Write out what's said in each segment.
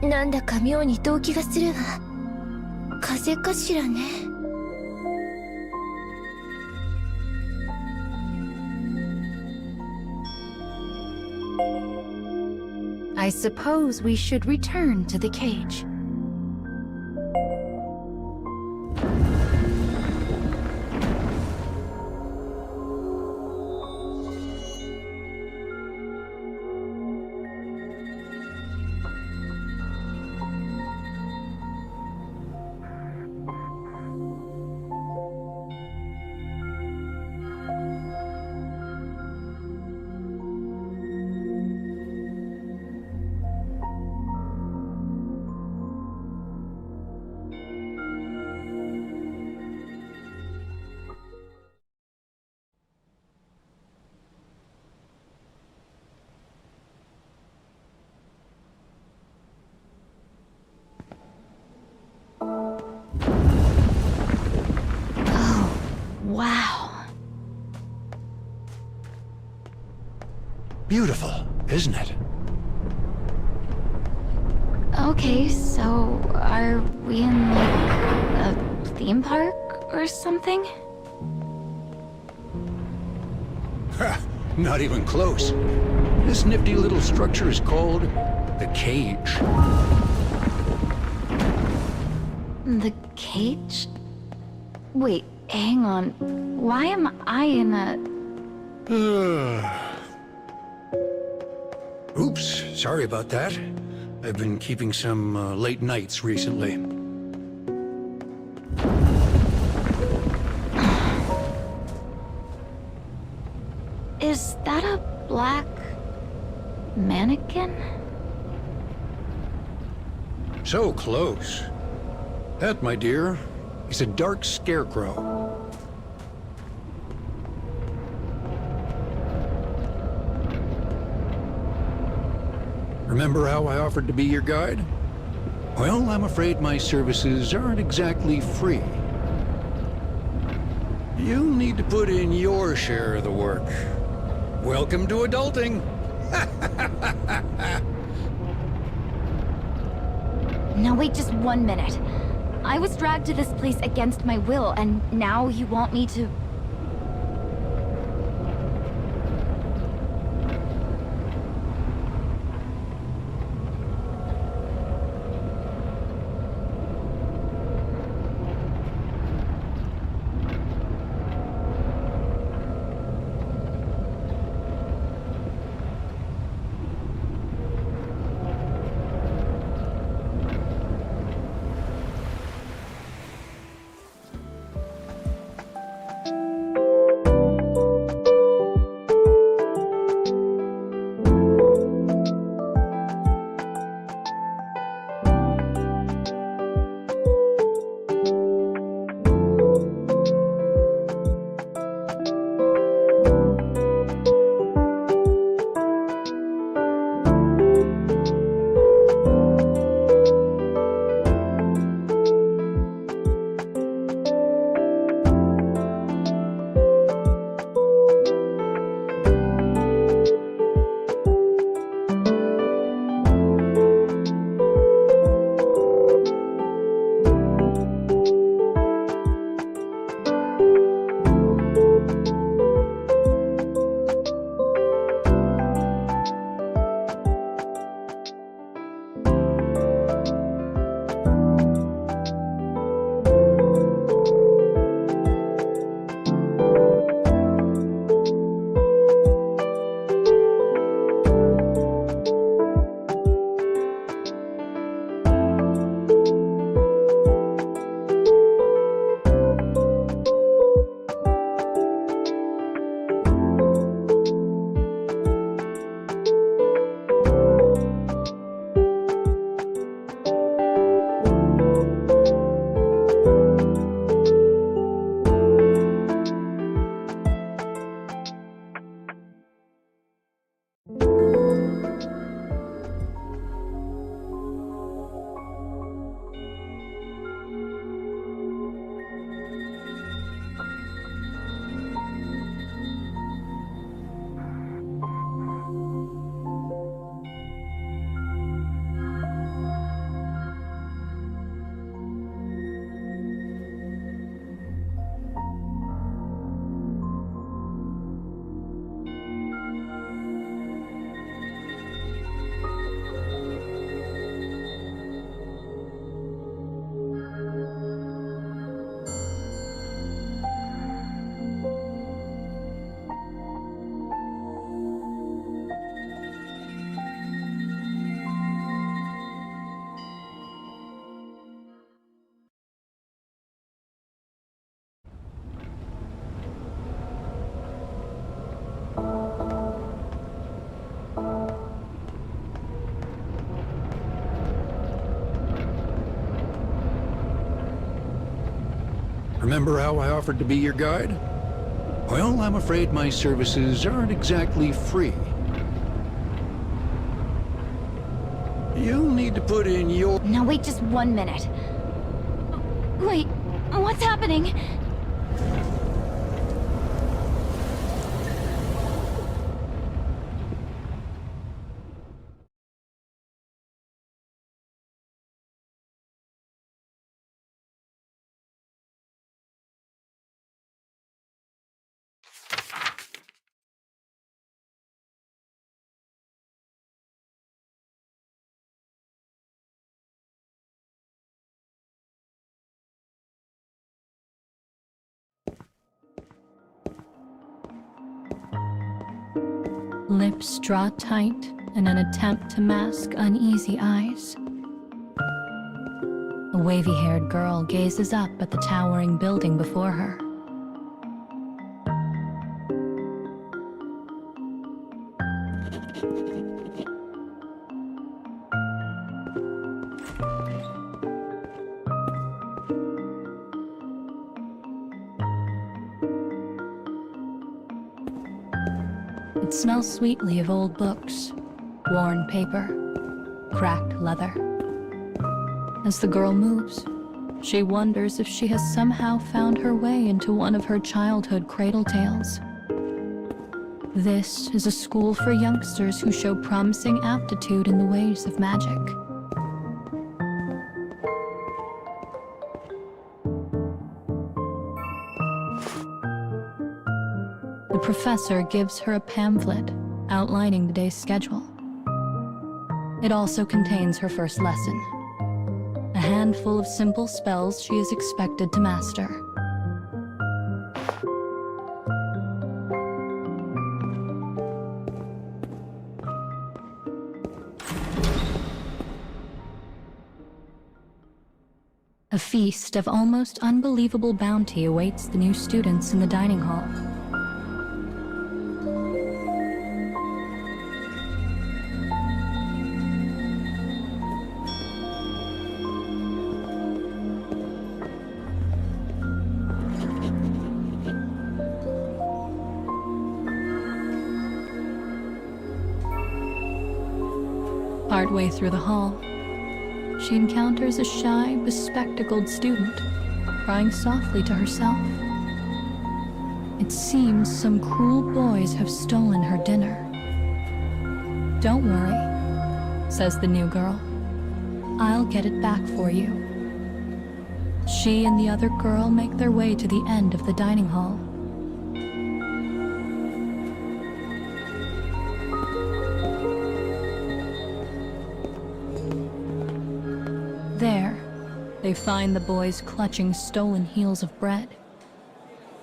なんだか妙に動悸がするわ。風邪かしらね。I suppose we should return to the cage. Wow. Beautiful, isn't it? Okay, so are we in like a theme park or something? Ha! Not even close. This nifty little structure is called the cage. The cage? Wait, hang on. Why am I in a... Oops, sorry about that. I've been keeping some late nights recently. Is that a black mannequin? So close. That, my dear, is a dark scarecrow. Remember how I offered to be your guide? Well, I'm afraid my services aren't exactly free. You'll need to put in your share of the work. Welcome to adulting! Now wait just 1 minute. I was dragged to this place against my will, and now you want me to... Remember how I offered to be your guide? Well, I'm afraid my services aren't exactly free. You'll need to put in your... Now wait just 1 minute. Wait, what's happening? Lips draw tight in an attempt to mask uneasy eyes. A wavy-haired girl gazes up at the towering building before her. It smells sweetly of old books, worn paper, cracked leather. As the girl moves, she wonders if she has somehow found her way into one of her childhood cradle tales. This is a school for youngsters who show promising aptitude in the ways of magic. The professor gives her a pamphlet outlining the day's schedule. It also contains her first lesson, a handful of simple spells she is expected to master. A feast of almost unbelievable bounty awaits the new students in the dining hall. Partway through the hall, she encounters a shy, bespectacled student, crying softly to herself. It seems some cruel boys have stolen her dinner. "Don't worry," says the new girl. "I'll get it back for you." She and the other girl make their way to the end of the dining hall. There, they find the boys clutching stolen heels of bread.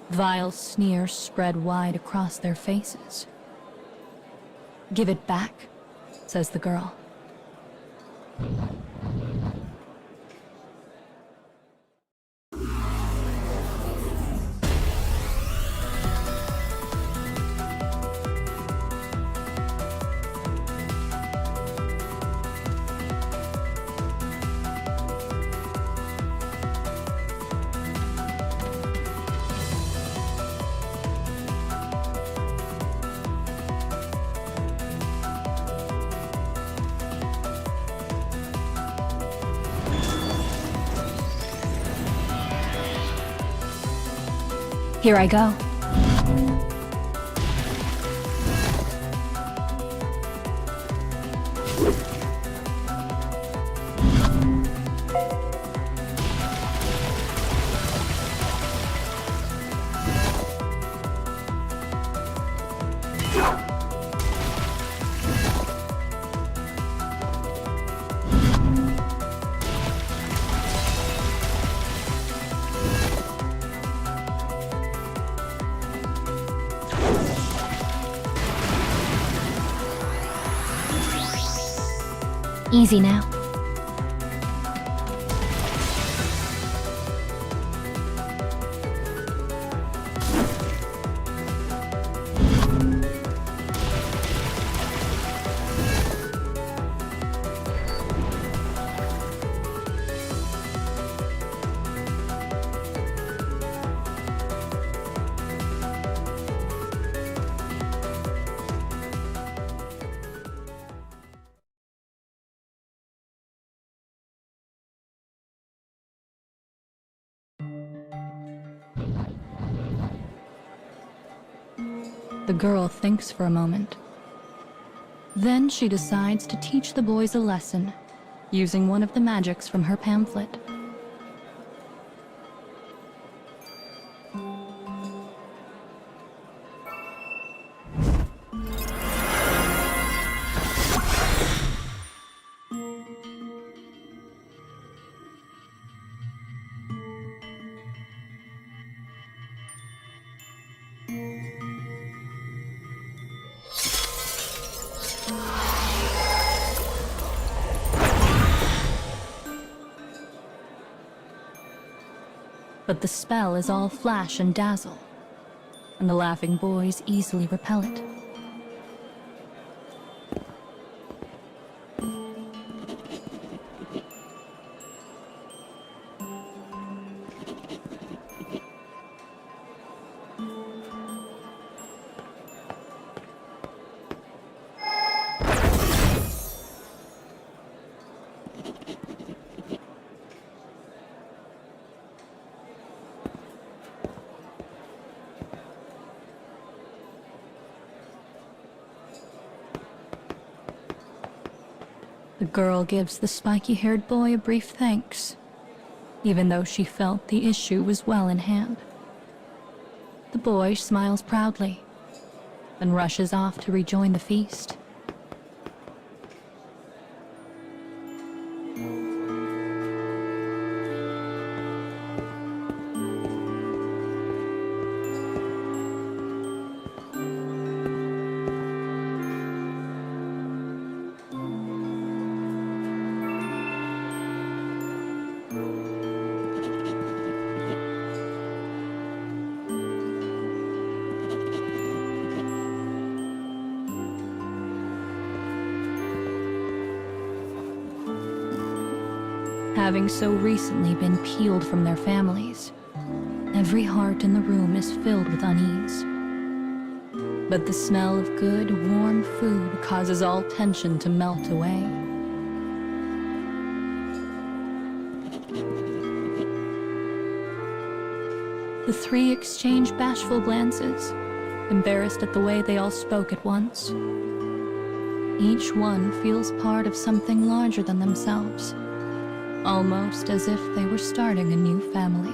Vile sneers spread wide across their faces. "Give it back," says the girl. Here I go. Easy now. The girl thinks for a moment. Then she decides to teach the boys a lesson, using one of the magics from her pamphlet. But the spell is all flash and dazzle, and the laughing boys easily repel it. The girl gives the spiky-haired boy a brief thanks, even though she felt the issue was well in hand. The boy smiles proudly, then rushes off to rejoin the feast. Having so recently been peeled from their families, every heart in the room is filled with unease. But the smell of good, warm food causes all tension to melt away. The three exchange bashful glances, embarrassed at the way they all spoke at once. Each one feels part of something larger than themselves, almost as if they were starting a new family.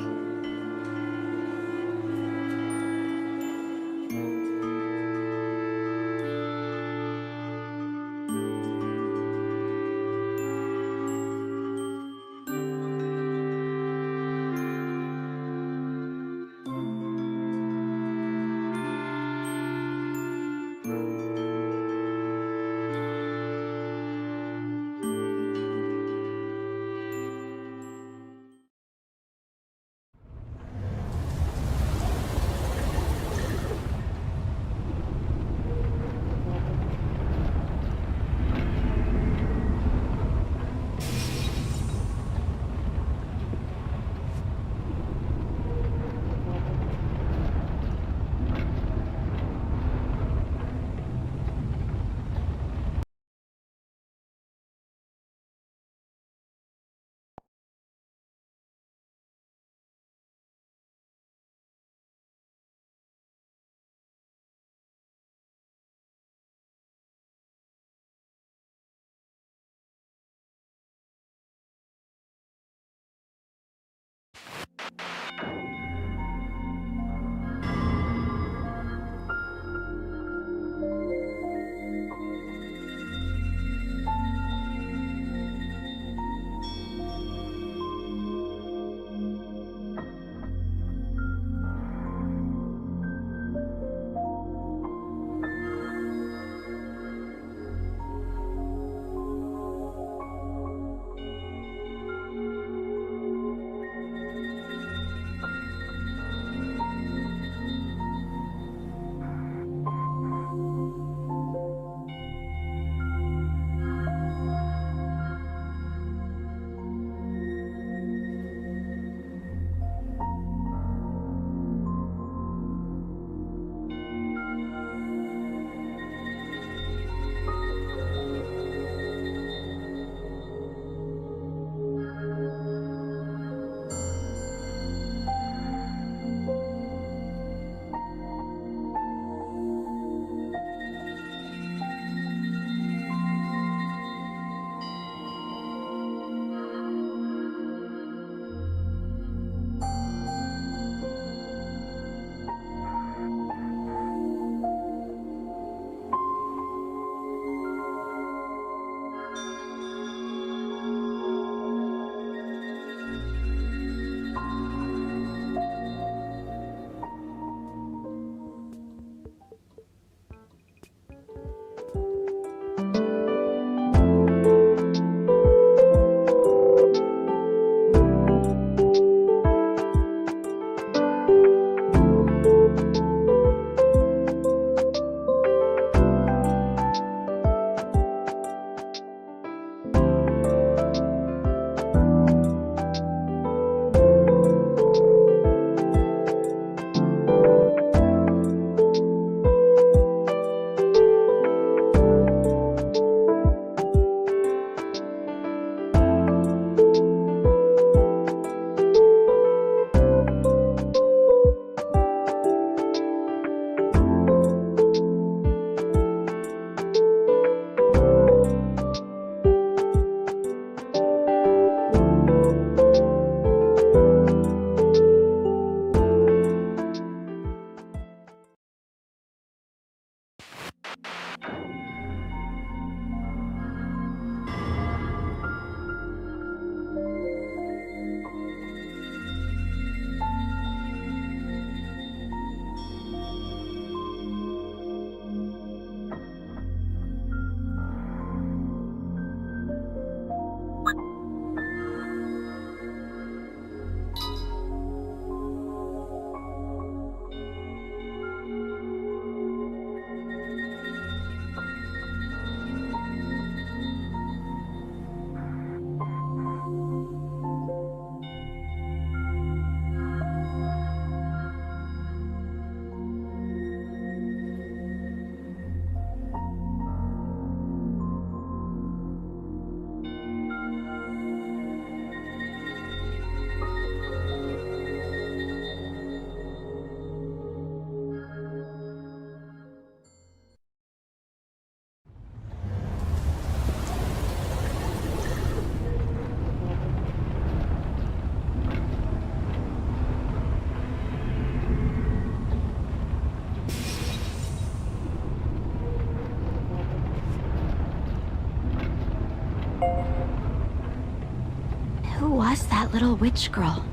little witch girl.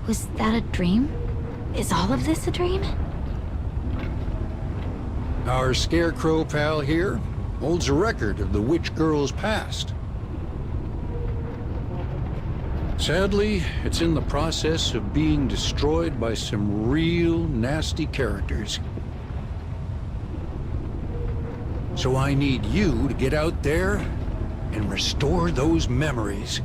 Was that a dream? Is all of this a dream? Our scarecrow pal here holds a record of the witch girl's past. Sadly, it's in the process of being destroyed by some real nasty characters. So I need you to get out there and restore those memories.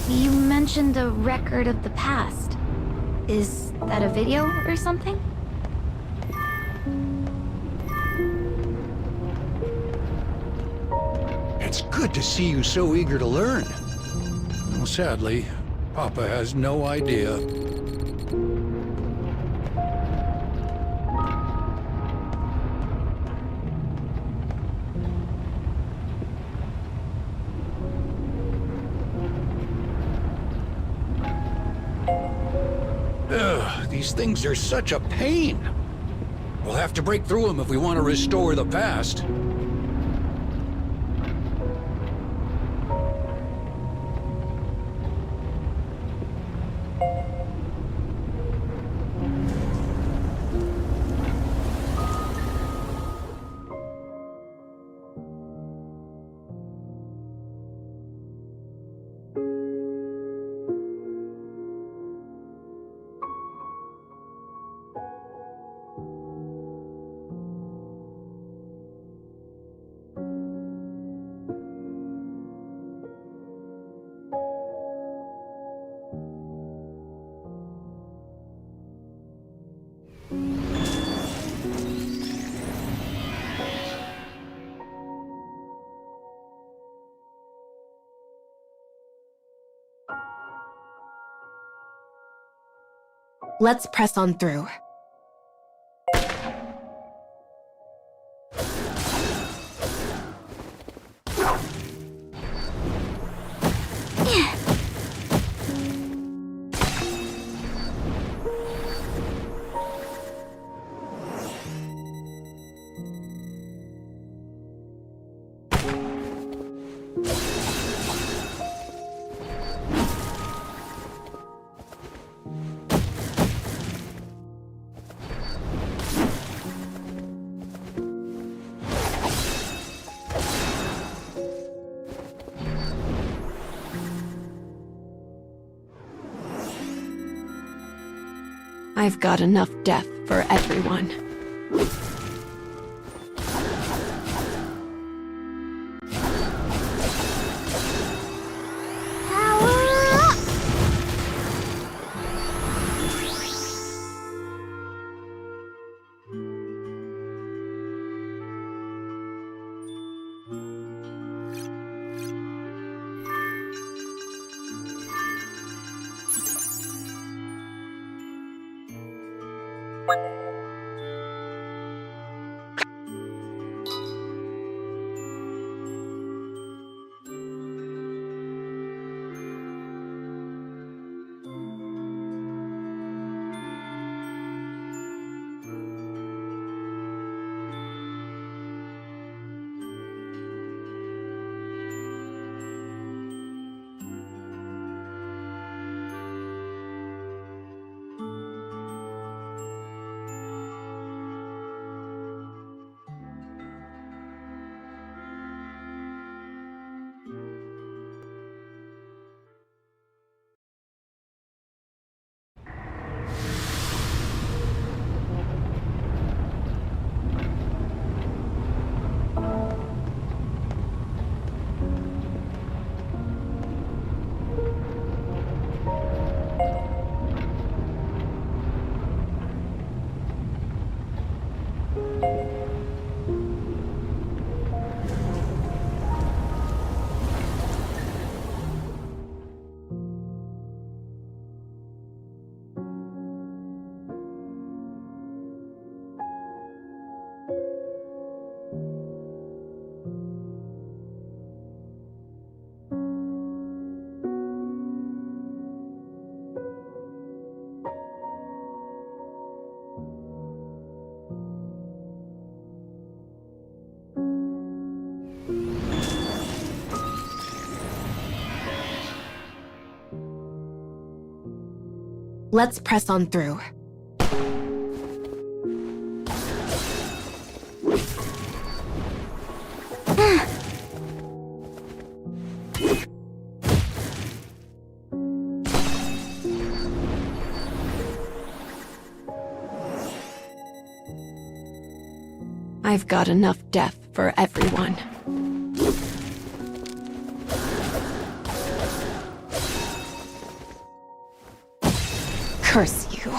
You mentioned a record of the past. Is that a video or something? It's good to see you so eager to learn. Well, sadly, Papa has no idea. Ugh, these things are such a pain. We'll have to break through them if we want to restore the past. Let's press on through. I've got enough death for everyone. Let's press on through. I've got enough death for everyone. Curse you.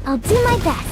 I'll do my best.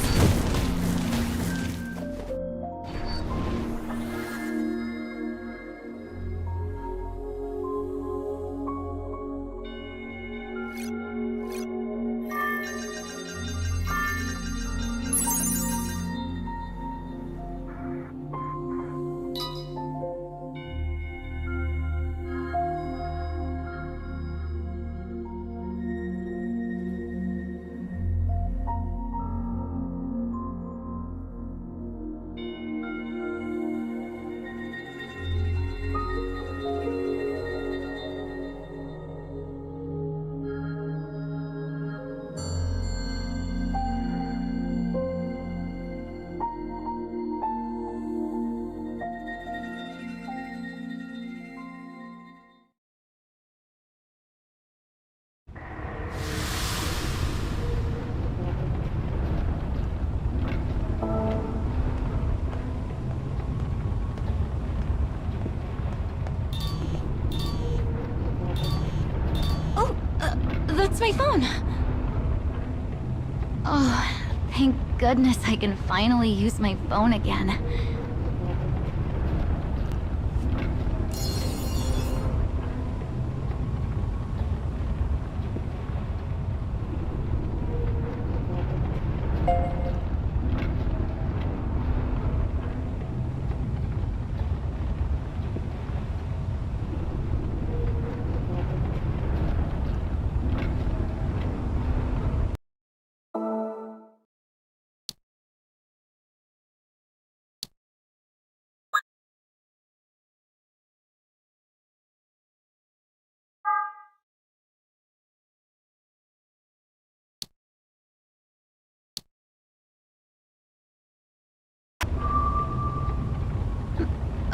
That's my phone. Oh, thank goodness I can finally use my phone again.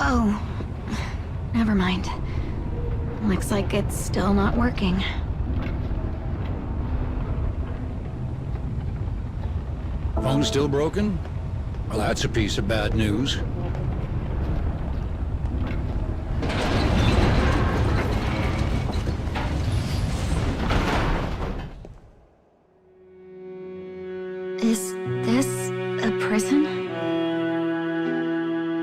Oh, never mind. Looks like it's still not working. Phone still broken? Well, that's a piece of bad news. Is this a prison?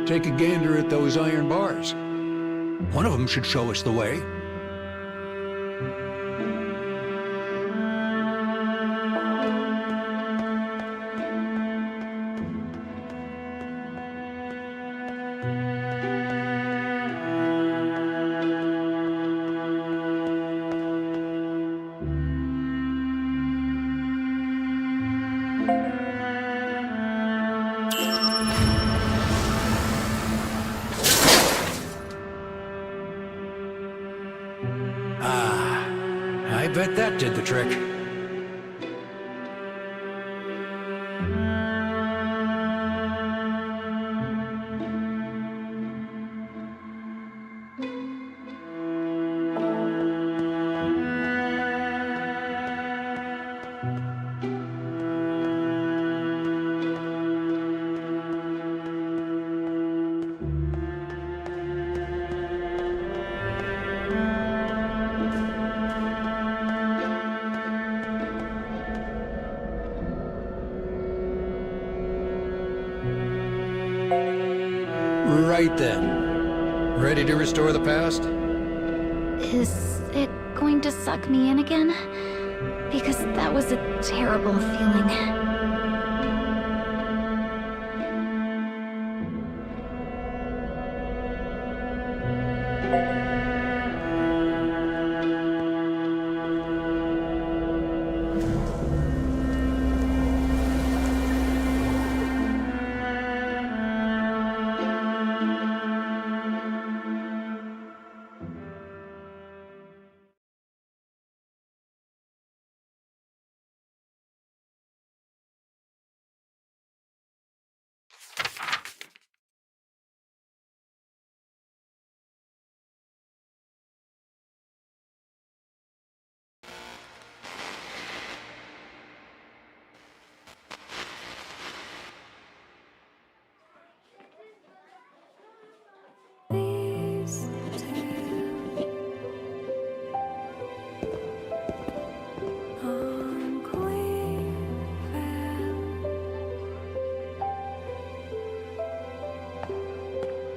Take a gander at those iron bars. One of them should show us the way. I bet that did the trick. Right then. Ready to restore the past? Is it going to suck me in again? Because that was a terrible feeling.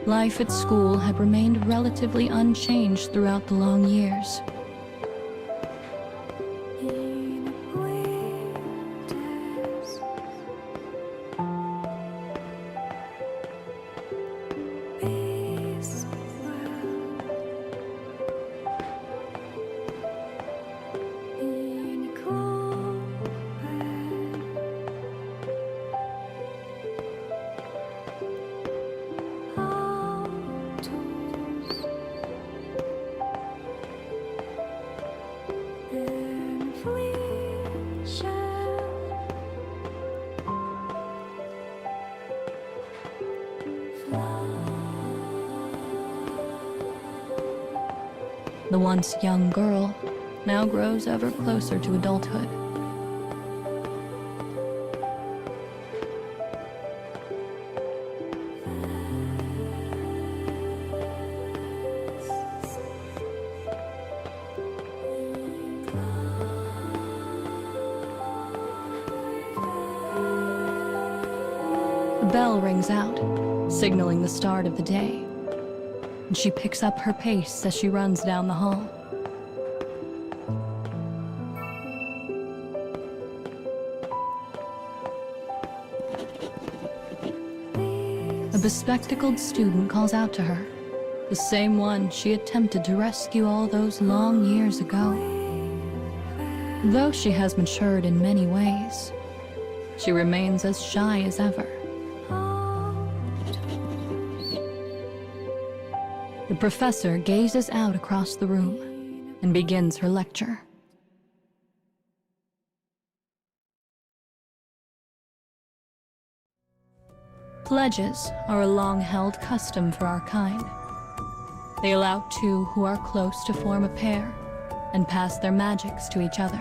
Life at school had remained relatively unchanged throughout the long years. The once young girl now grows ever closer to adulthood. The bell rings out, signaling the start of the day. And she picks up her pace as she runs down the hall. A bespectacled student calls out to her, the same one she attempted to rescue all those long years ago. Though she has matured in many ways, she remains as shy as ever. The professor gazes out across the room and begins her lecture. Pledges are a long-held custom for our kind. They allow two who are close to form a pair and pass their magics to each other.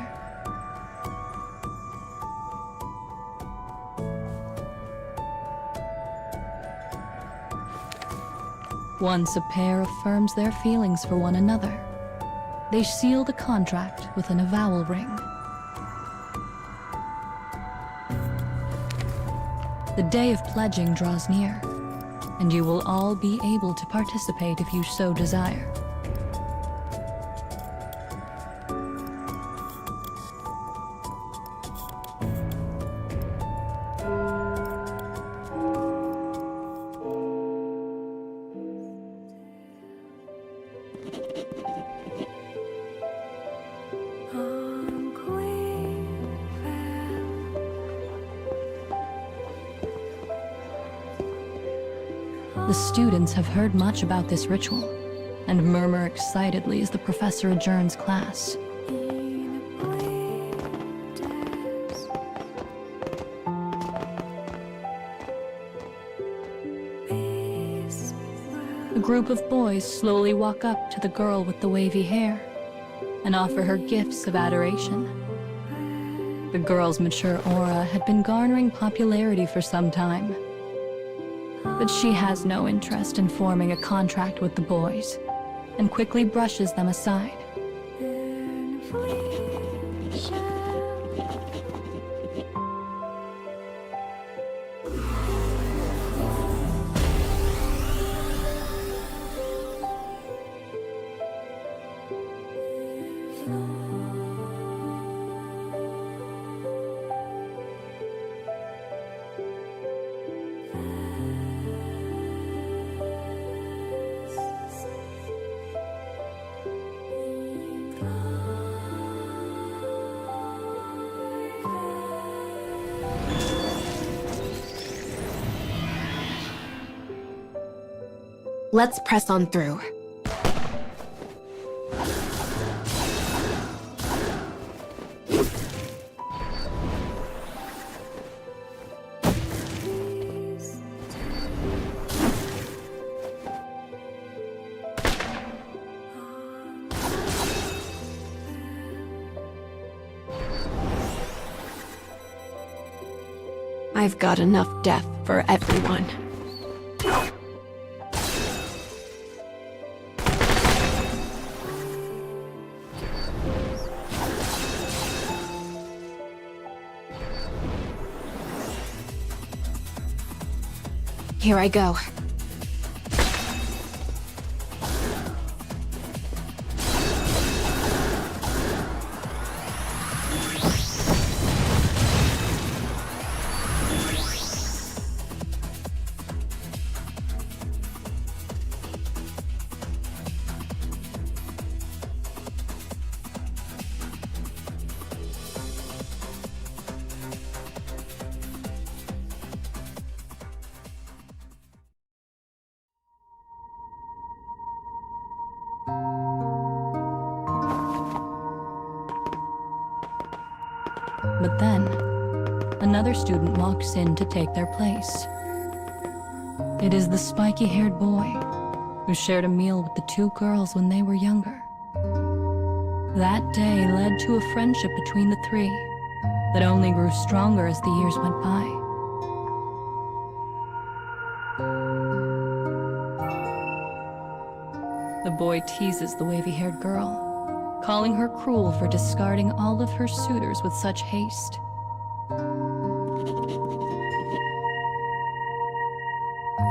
Once a pair affirms their feelings for one another, they seal the contract with an avowal ring. The day of pledging draws near, and you will all be able to participate if you so desire. The students have heard much about this ritual and murmur excitedly as the professor adjourns class. A group of boys slowly walk up to the girl with the wavy hair and offer her gifts of adoration. The girl's mature aura had been garnering popularity for some time, but she has no interest in forming a contract with the boys and quickly brushes them aside. Let's press on through. I've got enough death for everyone. Here I go. But then, another student walks in to take their place. It is the spiky-haired boy who shared a meal with the two girls when they were younger. That day led to a friendship between the three that only grew stronger as the years went by. The boy teases the wavy-haired girl, calling her cruel for discarding all of her suitors with such haste.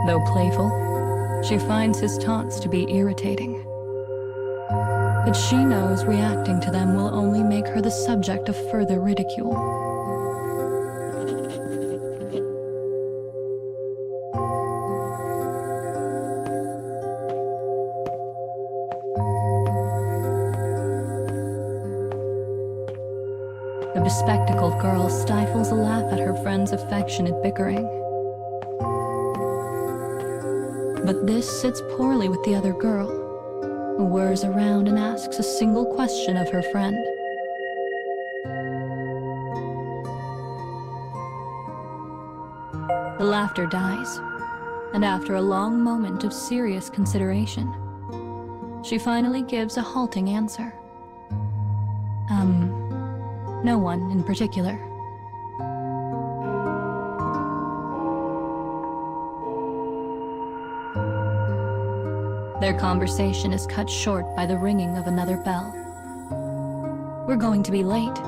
Though playful, she finds his taunts to be irritating. But she knows reacting to them will only make her the subject of further ridicule. The bespectacled girl stifles a laugh at her friend's affectionate bickering. But this sits poorly with the other girl, who whirs around and asks a single question of her friend. The laughter dies, and after a long moment of serious consideration, she finally gives a halting answer. No one in particular. Their conversation is cut short by the ringing of another bell. "We're going to be late,"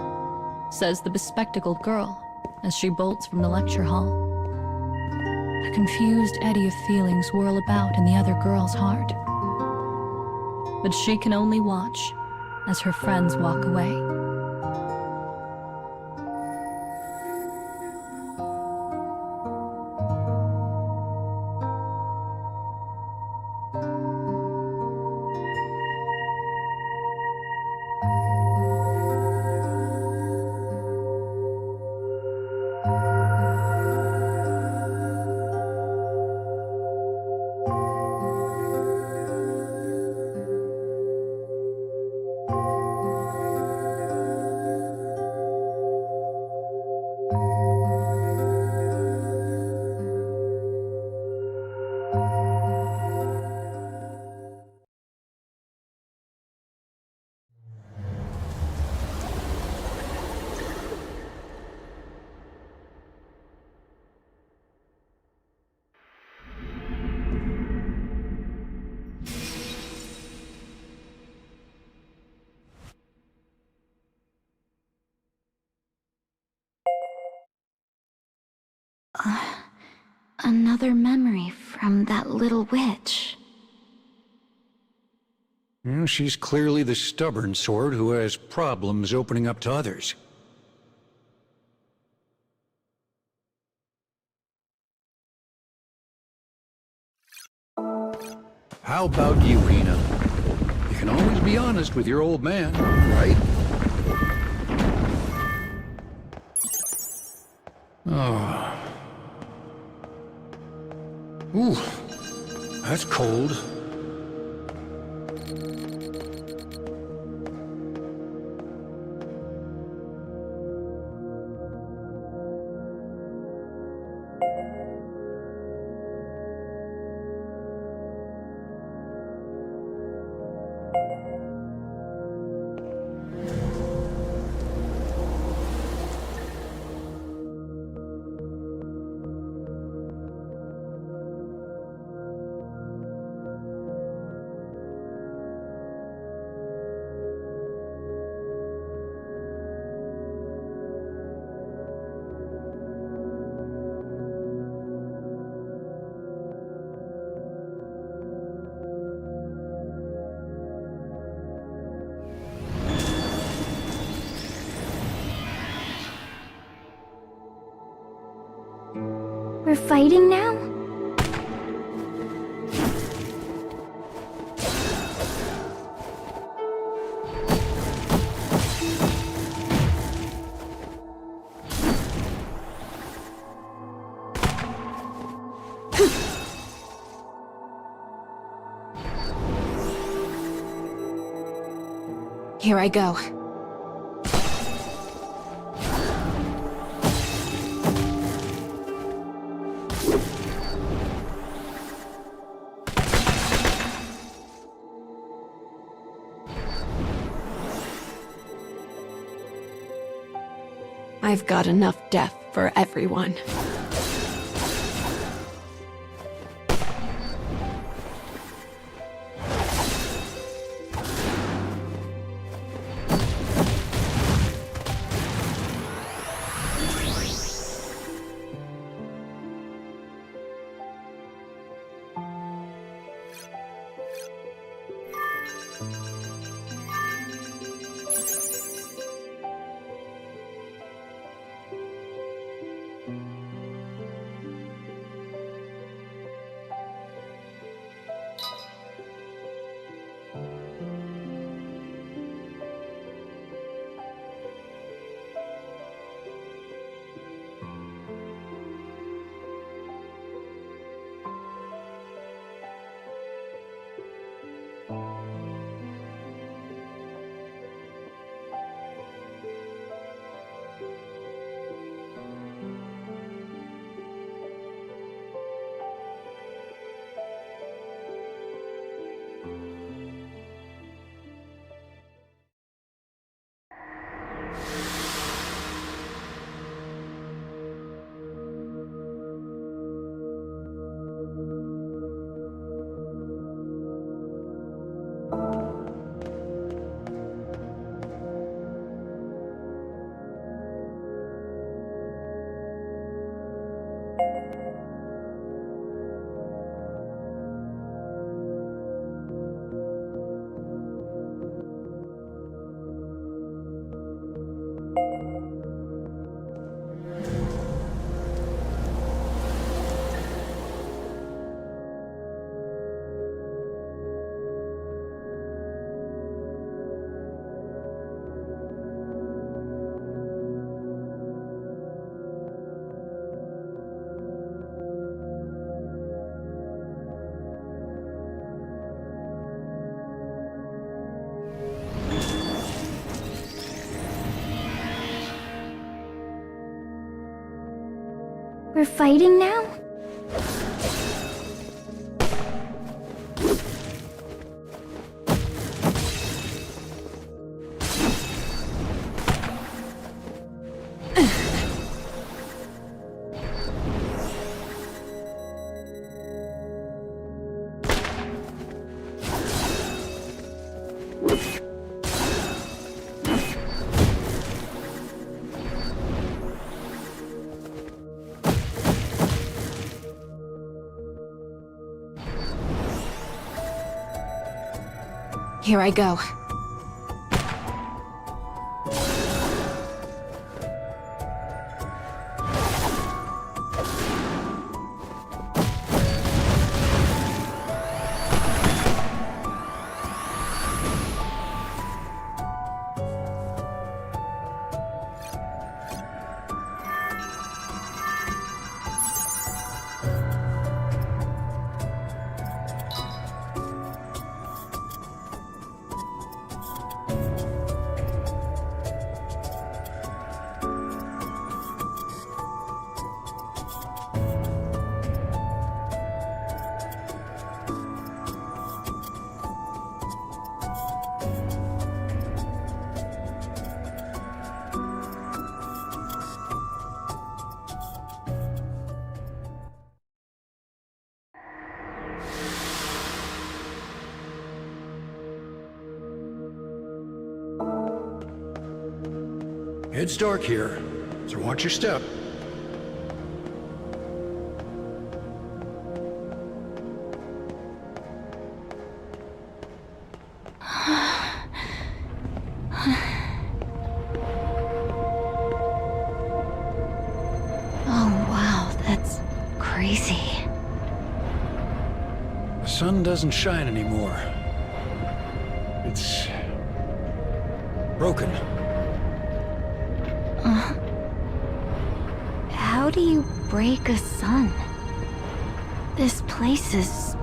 says the bespectacled girl as she bolts from the lecture hall. A confused eddy of feelings whirl about in the other girl's heart. But she can only watch as her friends walk away. Another memory from that little witch. Well, she's clearly the stubborn sort who has problems opening up to others. How about you, Hina? You can always be honest with your old man, right? Oh. Ooh, that's cold. We're fighting now? Here I go. I've got enough death for everyone. We're fighting now? Here I go. It's dark here, so watch your step. Oh wow, that's crazy. The sun doesn't shine anymore. It's broken. How do you break a sun? This place is...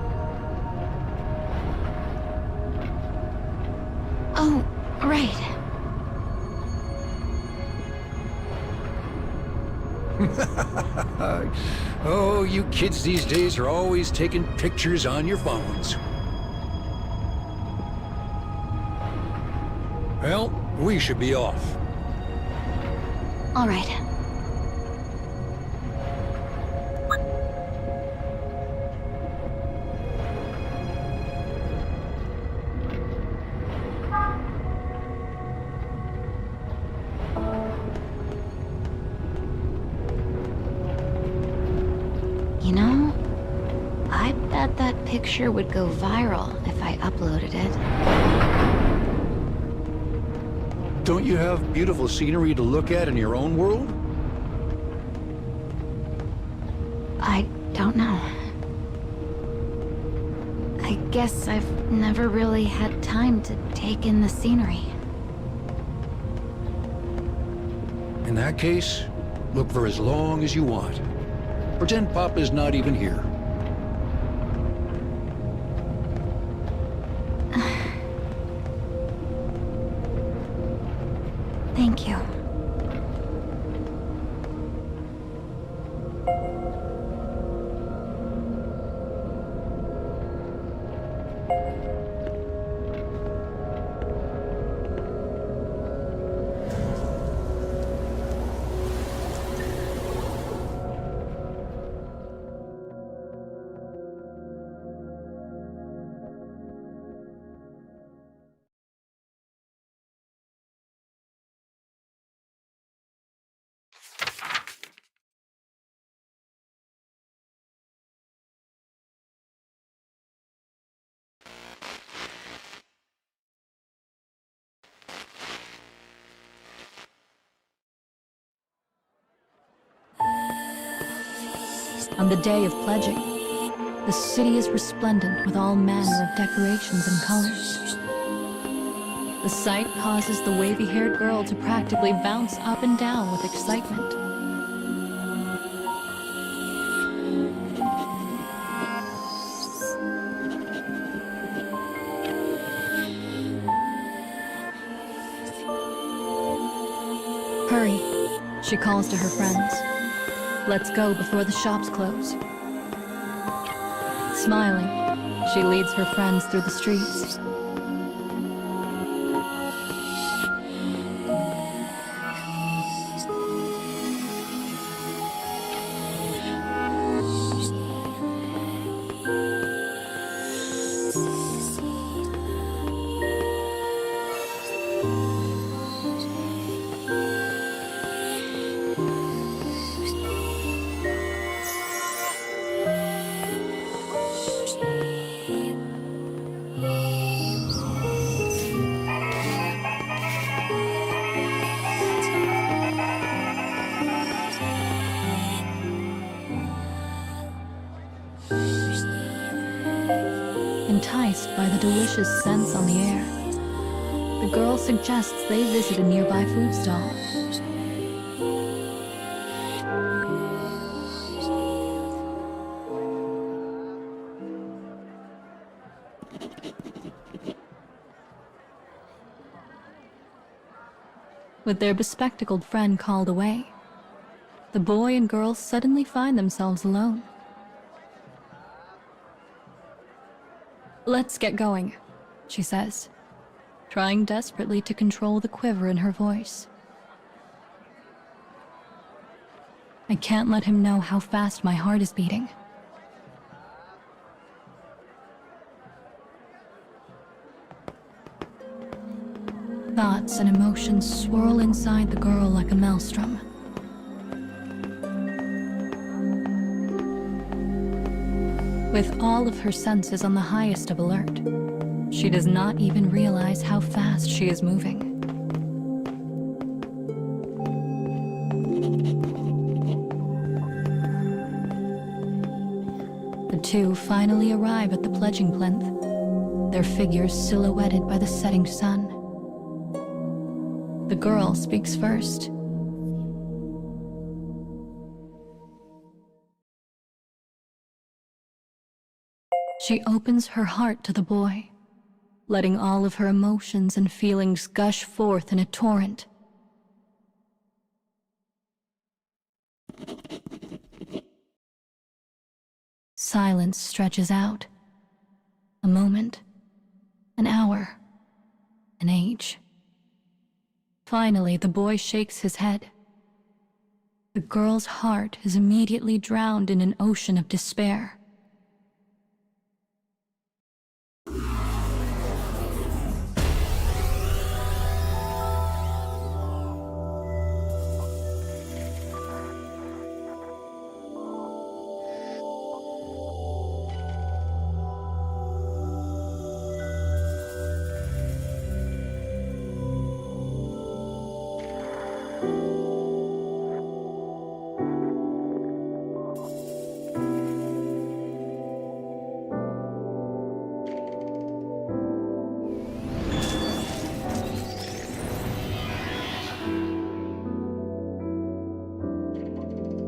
Oh, right. Oh, you kids these days are always taking pictures on your phones. Well, we should be off. All right. You know, I bet that picture would go viral if I uploaded it. Don't you have beautiful scenery to look at in your own world? I don't know. I guess I've never really had time to take in the scenery. In that case, look for as long as you want. Pretend Papa's not even here. Thank you. On the day of pledging, the city is resplendent with all manner of decorations and colors. The sight causes the wavy-haired girl to practically bounce up and down with excitement. Hurry, she calls to her friends. Let's go before the shops close. Smiling, she leads her friends through the streets. Enticed by the delicious scents on the air, the girl suggests they visit a nearby food stall. With their bespectacled friend called away, the boy and girl suddenly find themselves alone. Let's get going, she says, trying desperately to control the quiver in her voice. I can't let him know how fast my heart is beating. Thoughts and emotions swirl inside the girl like a maelstrom. With all of her senses on the highest of alert, she does not even realize how fast she is moving. The two finally arrive at the pledging plinth, their figures silhouetted by the setting sun. The girl speaks first. She opens her heart to the boy, letting all of her emotions and feelings gush forth in a torrent. Silence stretches out. A moment, an hour, an age. Finally, the boy shakes his head, The girl's heart is immediately drowned in an ocean of despair.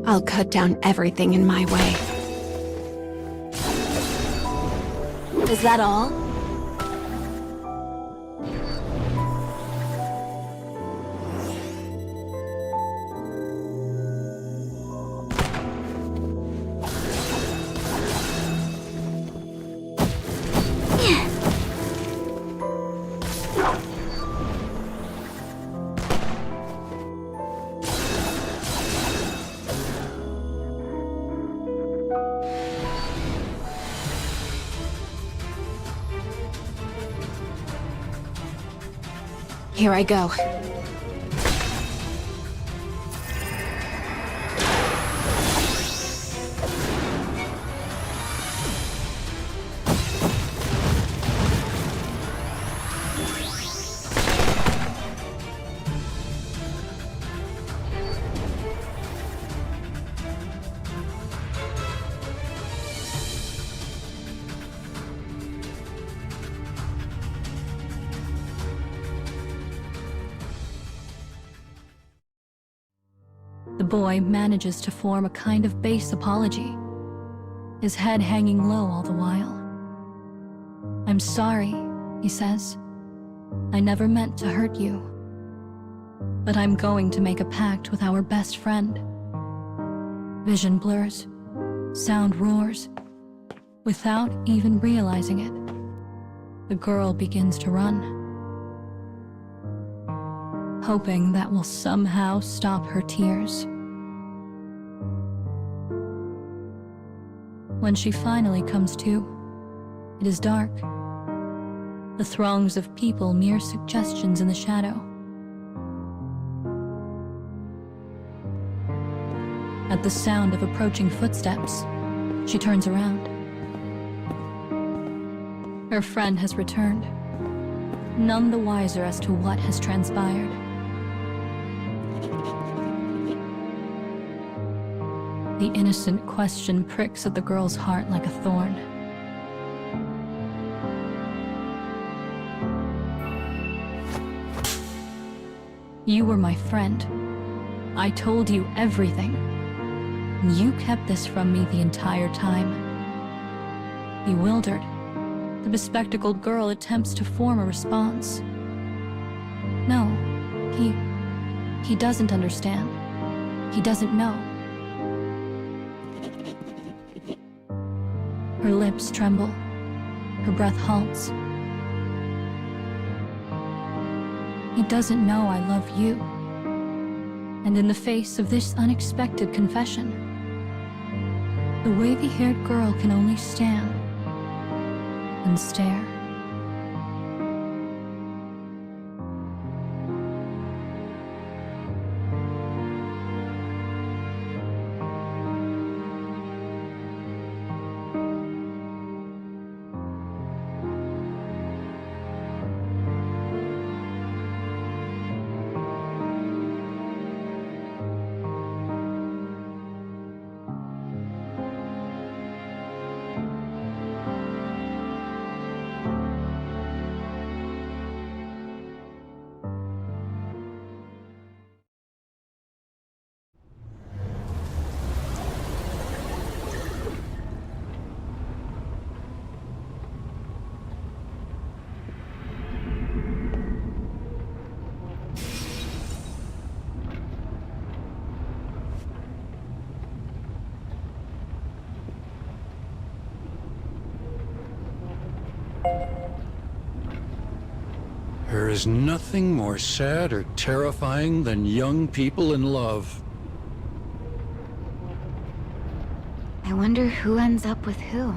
I'll cut down everything in my way. Is that all? Here I go. The boy manages to form a kind of base apology, his head hanging low all the while. "I'm sorry," he says. "I never meant to hurt you. But I'm going to make a pact with our best friend." Vision blurs, sound roars. Without even realizing it, the girl begins to run, hoping that will somehow stop her tears. When she finally comes to, it is dark. The throngs of people mere suggestions in the shadow. At the sound of approaching footsteps, she turns around. Her friend has returned, none the wiser as to what has transpired. The innocent question pricks at the girl's heart like a thorn. "You were my friend. I told you everything. You kept this from me the entire time." Bewildered, the bespectacled girl attempts to form a response. No, he doesn't understand. He doesn't know. Her lips tremble. Her breath halts. "He doesn't know I love you." And in the face of this unexpected confession, the wavy-haired girl can only stand and stare. There is nothing more sad or terrifying than young people in love. I wonder who ends up with who.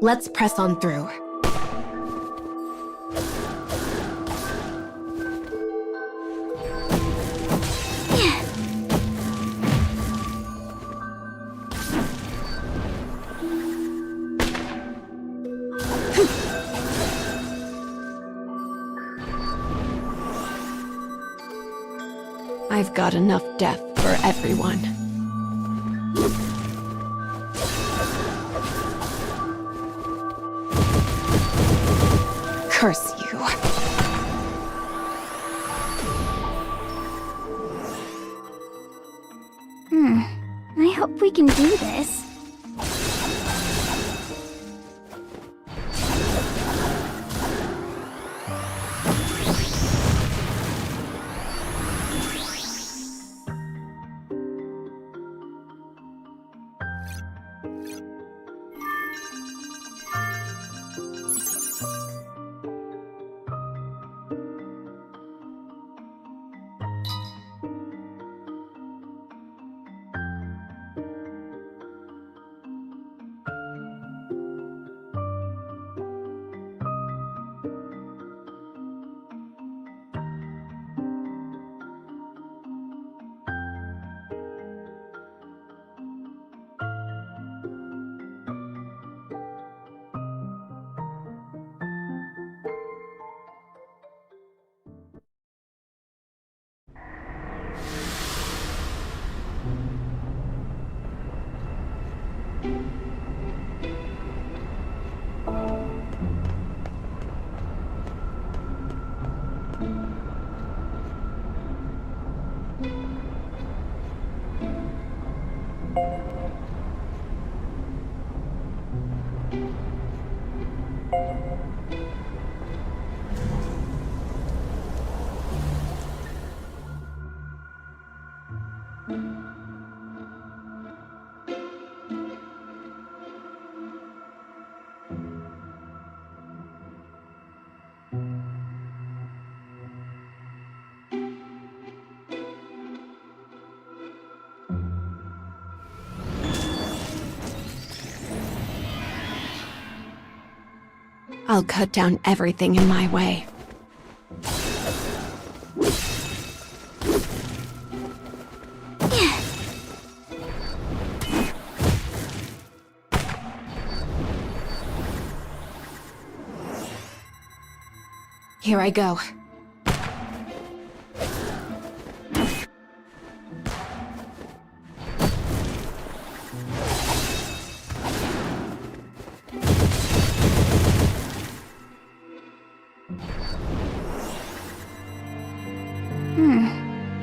Let's press on through. I've got enough death for everyone. Curse you. I hope we can do this. I'll cut down everything in my way. Here I go.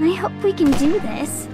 I hope we can do this.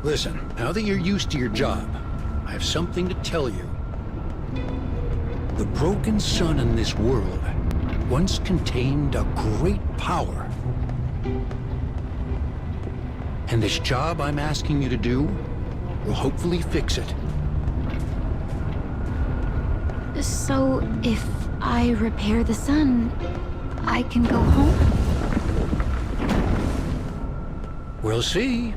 Listen, now that you're used to your job, I have something to tell you. The broken sun in this world once contained a great power. And this job I'm asking you to do will hopefully fix it. So, if I repair the sun, I can go home? We'll see.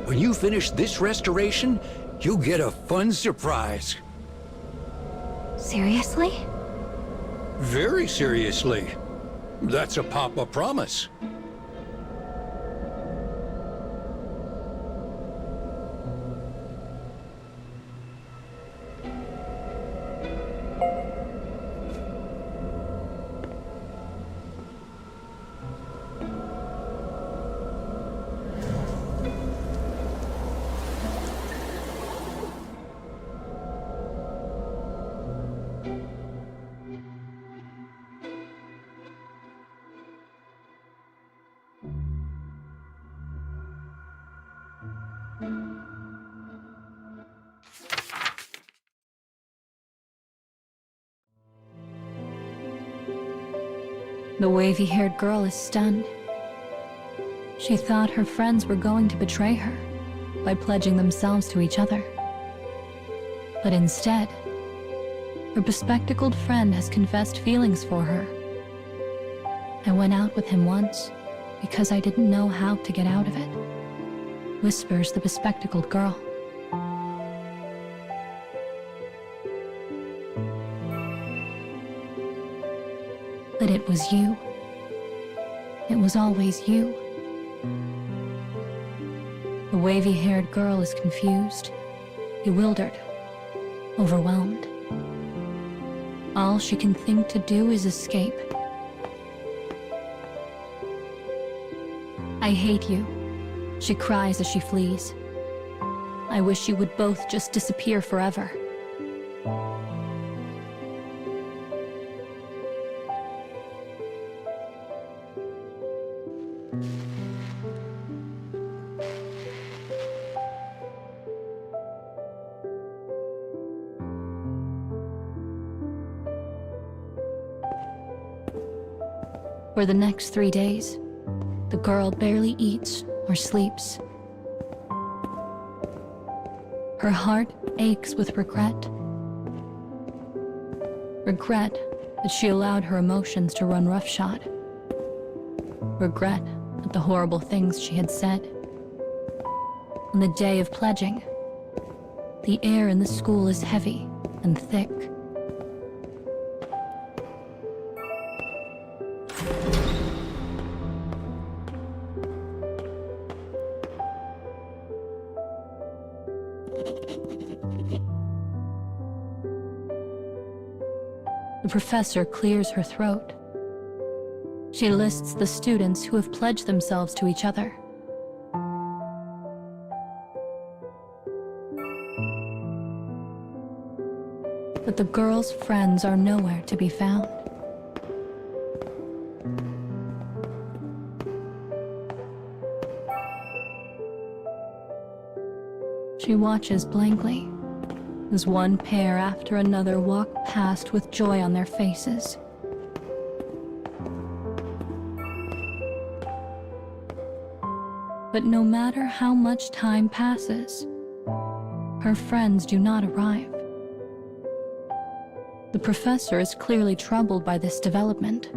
When you finish this restoration, you'll get a fun surprise. Seriously? Very seriously. That's a Papa promise. The wavy-haired girl is stunned. She thought her friends were going to betray her by pledging themselves to each other. But instead, her bespectacled friend has confessed feelings for her. I went out with him once because I didn't know how to get out of it, whispers the bespectacled girl. But it was you. It was always you. The wavy-haired girl is confused, bewildered, overwhelmed. All she can think to do is escape. I hate you, she cries as she flees. I wish you would both just disappear forever. For the next 3 days, the girl barely eats or sleeps. Her heart aches with regret. Regret that she allowed her emotions to run roughshod. Regret at the horrible things she had said. On the day of pledging, the air in the school is heavy and thick. The professor clears her throat. She lists the students who have pledged themselves to each other. But the girl's friends are nowhere to be found. She watches blankly as one pair after another walk past with joy on their faces. But no matter how much time passes, her friends do not arrive. The professor is clearly troubled by this development.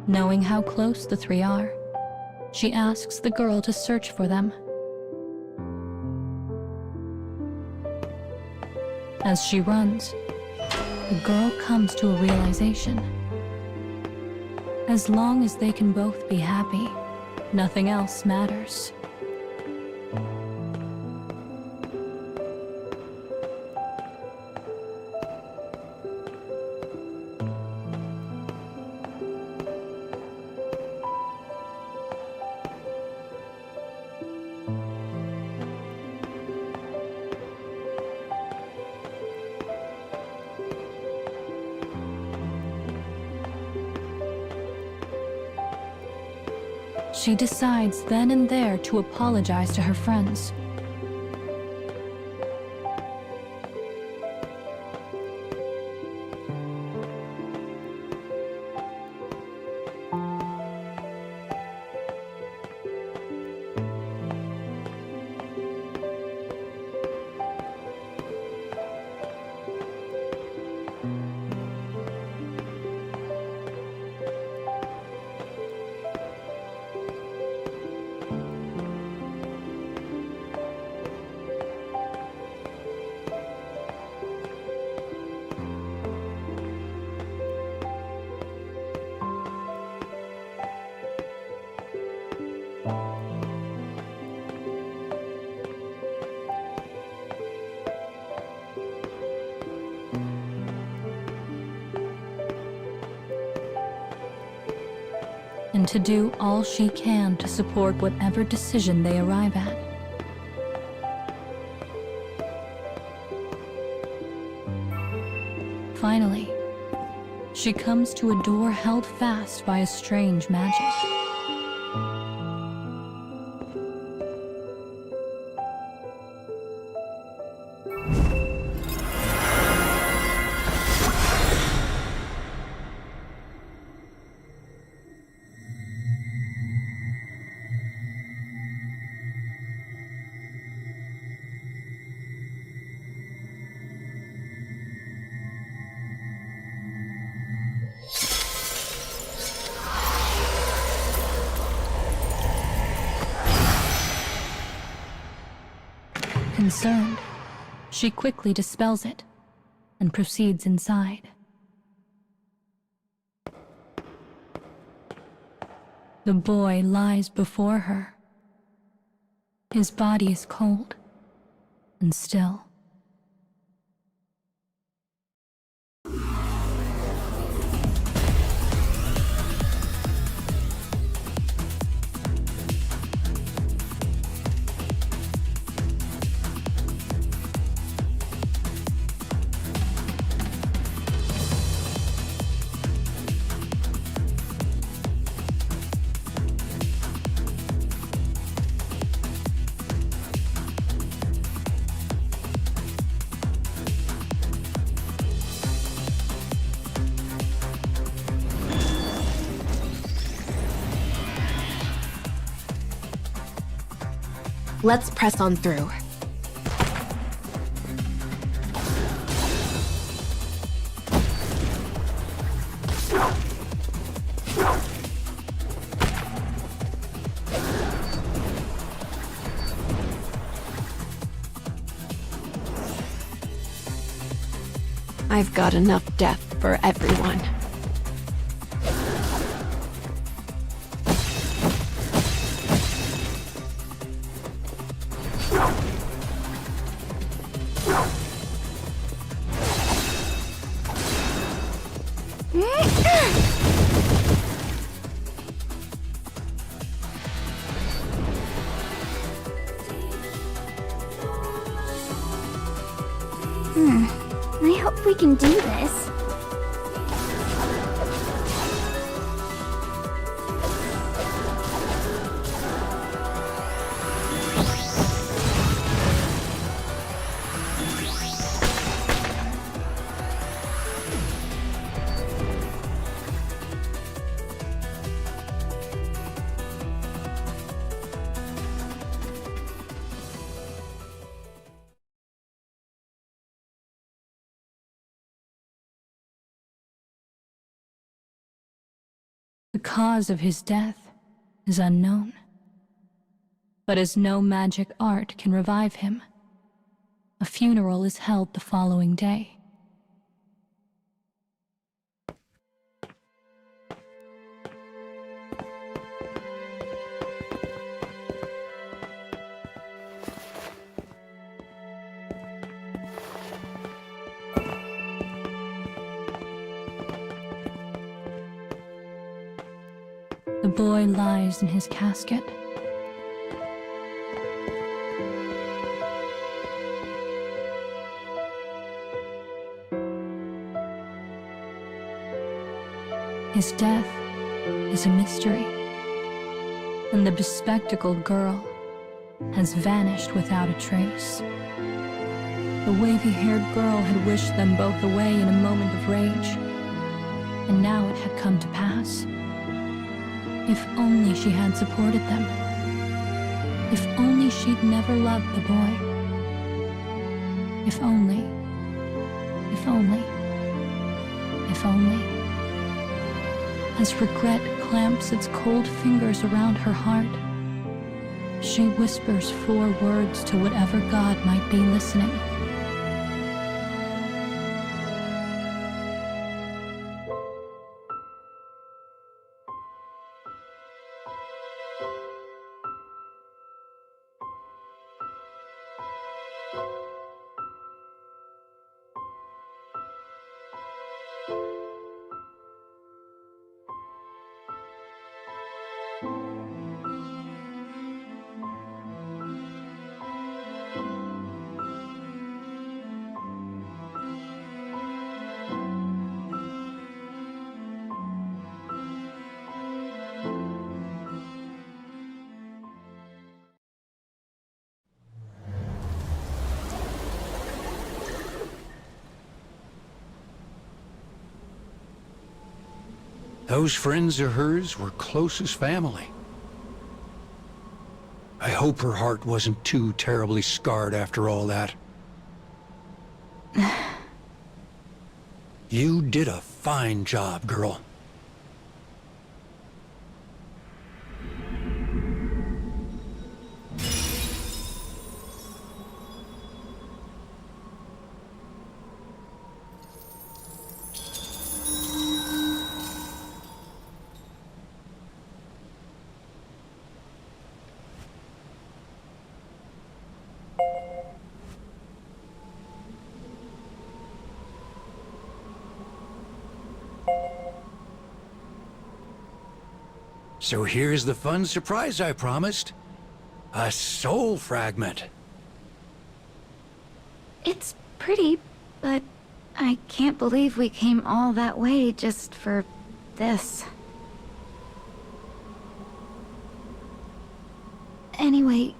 Knowing how close the three are, she asks the girl to search for them. As she runs, the girl comes to a realization. As long as they can both be happy, nothing else matters. She decides then and there to apologize to her friends. And to do all she can to support whatever decision they arrive at. Finally, she comes to a door held fast by a strange magic. Concerned, she quickly dispels it and proceeds inside. The boy lies before her. His body is cold and still. Let's press on through. I've got enough death for everyone. I hope we can do this. The cause of his death is unknown. But as no magic art can revive him, a funeral is held the following day. The boy lies in his casket. His death is a mystery, and the bespectacled girl has vanished without a trace. The wavy-haired girl had wished them both away in a moment of rage, and now it had come to pass. If only she had supported them. If only she'd never loved the boy. If only, if only, if only. As regret clamps its cold fingers around her heart, she whispers 4 words to whatever god might be listening. Those friends of hers were close as family. I hope her heart wasn't too terribly scarred after all that. You did a fine job, girl. So here's the fun surprise I promised. A soul fragment. It's pretty, but I can't believe we came all that way just for this. Anyway,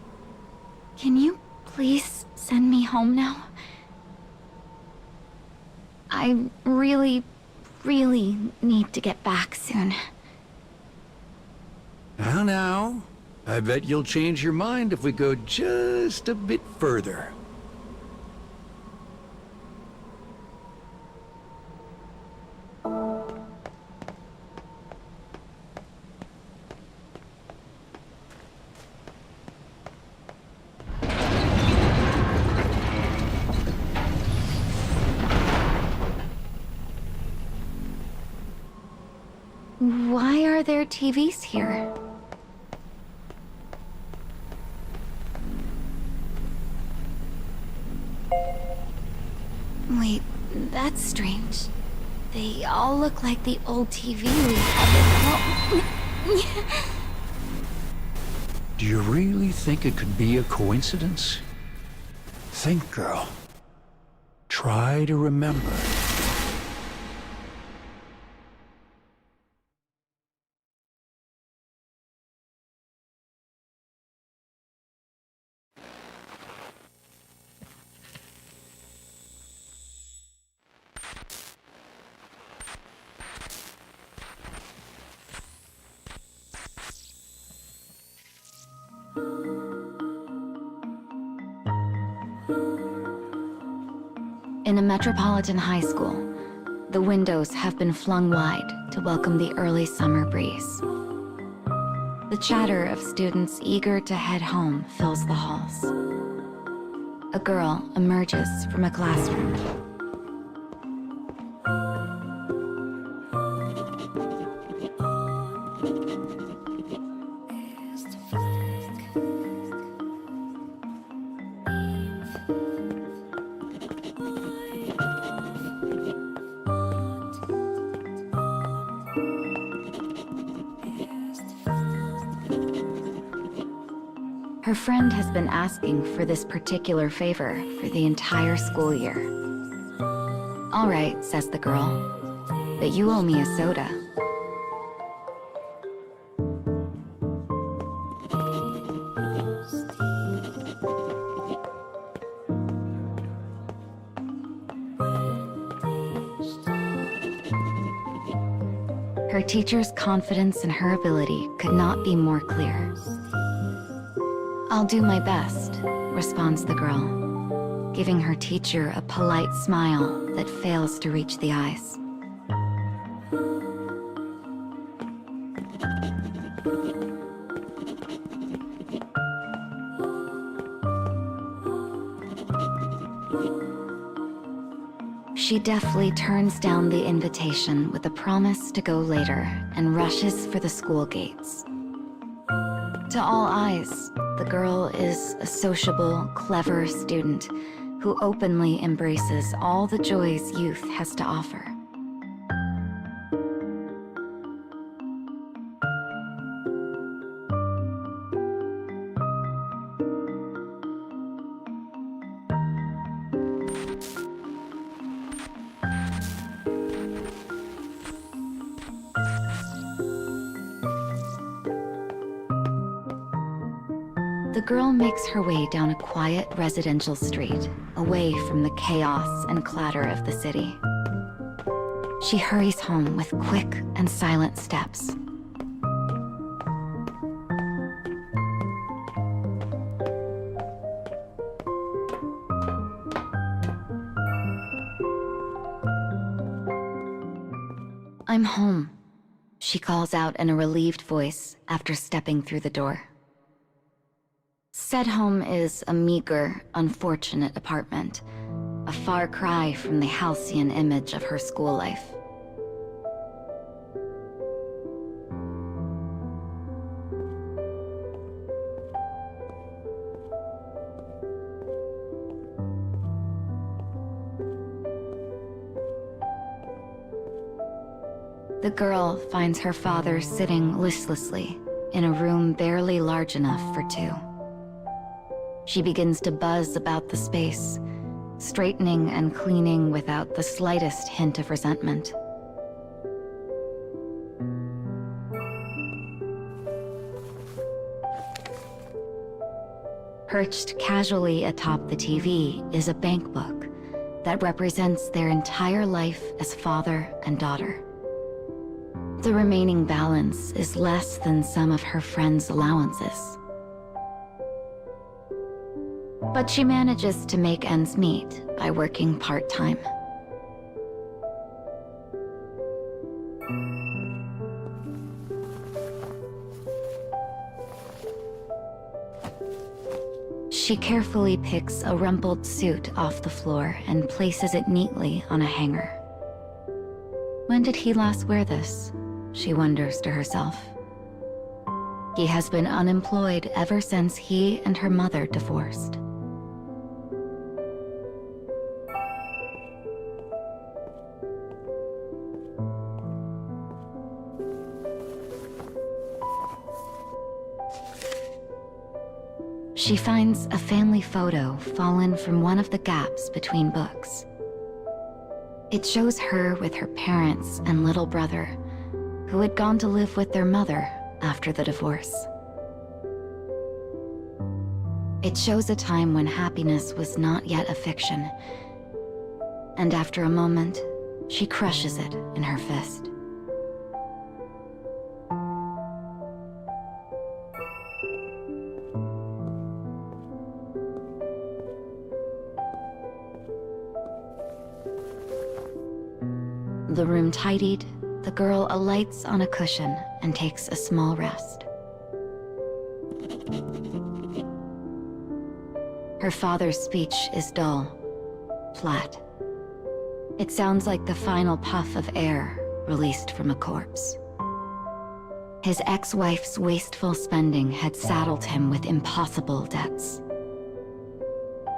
can you please send me home now? I really need to get back soon. Now, I bet you'll change your mind if we go just a bit further. Why are there TVs here? Wait, that's strange. They all look like the old TV we had at home. Do you really think it could be a coincidence? Think, girl. Try to remember. In a metropolitan high school, the windows have been flung wide to welcome the early summer breeze. The chatter of students eager to head home fills the halls. A girl emerges from a classroom. Her friend has been asking for this particular favor for the entire school year. "All right," says the girl, "but you owe me a soda." Her teacher's confidence in her ability could not be more clear. "I'll do my best," responds the girl, giving her teacher a polite smile that fails to reach the eyes. She deftly turns down the invitation with a promise to go later and rushes for the school gates. To all eyes, the girl is a sociable, clever student who openly embraces all the joys youth has to offer. The girl makes her way down a quiet residential street, away from the chaos and clatter of the city. She hurries home with quick and silent steps. "I'm home," she calls out in a relieved voice after stepping through the door. Said home is a meager, unfortunate apartment, a far cry from the halcyon image of her school life. The girl finds her father sitting listlessly in a room barely large enough for two. She begins to buzz about the space, straightening and cleaning without the slightest hint of resentment. Perched casually atop the TV is a bank book that represents their entire life as father and daughter. The remaining balance is less than some of her friends' allowances. But she manages to make ends meet by working part-time. She carefully picks a rumpled suit off the floor and places it neatly on a hanger. When did he last wear this? She wonders to herself. He has been unemployed ever since he and her mother divorced. She finds a family photo fallen from one of the gaps between books. It shows her with her parents and little brother, who had gone to live with their mother after the divorce. It shows a time when happiness was not yet a fiction, and after a moment, she crushes it in her fist. The room tidied, the girl alights on a cushion and takes a small rest. Her father's speech is dull, flat. It sounds like the final puff of air released from a corpse. His ex-wife's wasteful spending had saddled him with impossible debts.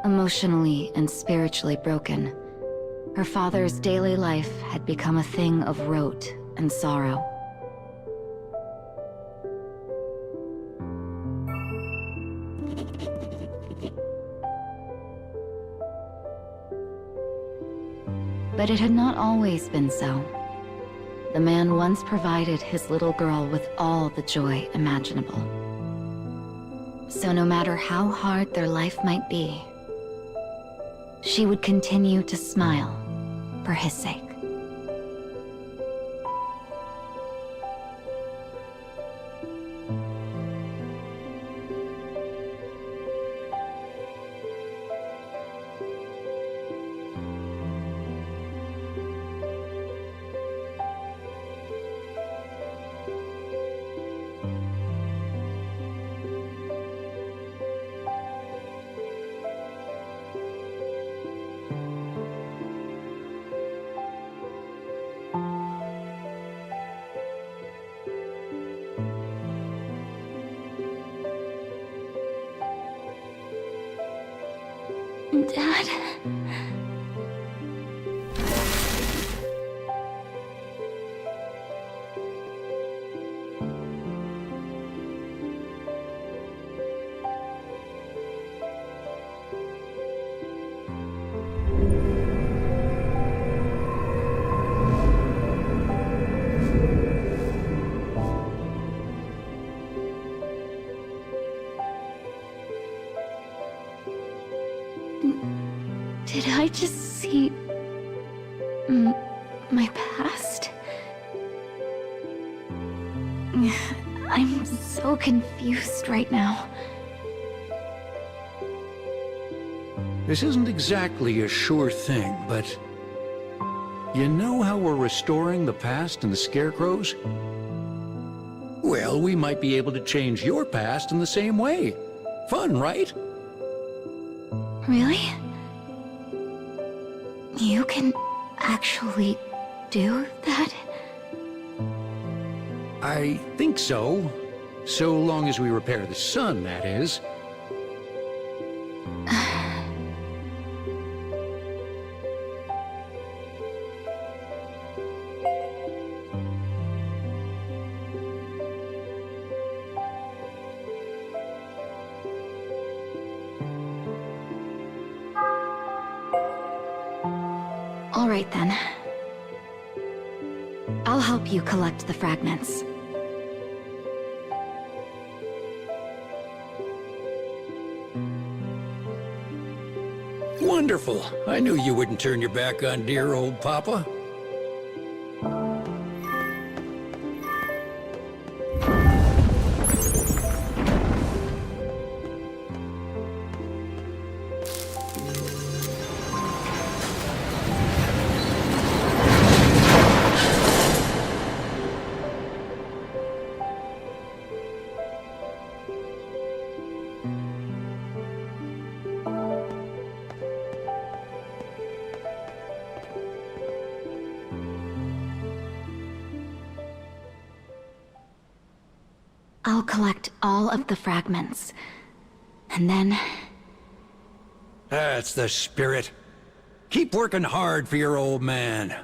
Emotionally and spiritually broken, her father's daily life had become a thing of rote and sorrow. But it had not always been so. The man once provided his little girl with all the joy imaginable. So no matter how hard their life might be, she would continue to smile for his sake. Dad? Did I just see... my past? I'm so confused right now. This isn't exactly a sure thing, but... You know how we're restoring the past and the scarecrows? Well, we might be able to change your past in the same way. Fun, right? Really? You can actually do that? I think so. So long as we repair the sun, that is. All right then. I'll help you collect the fragments. Wonderful. I knew you wouldn't turn your back on dear old Papa. I'll collect all of the fragments. And then... That's the spirit. Keep working hard for your old man.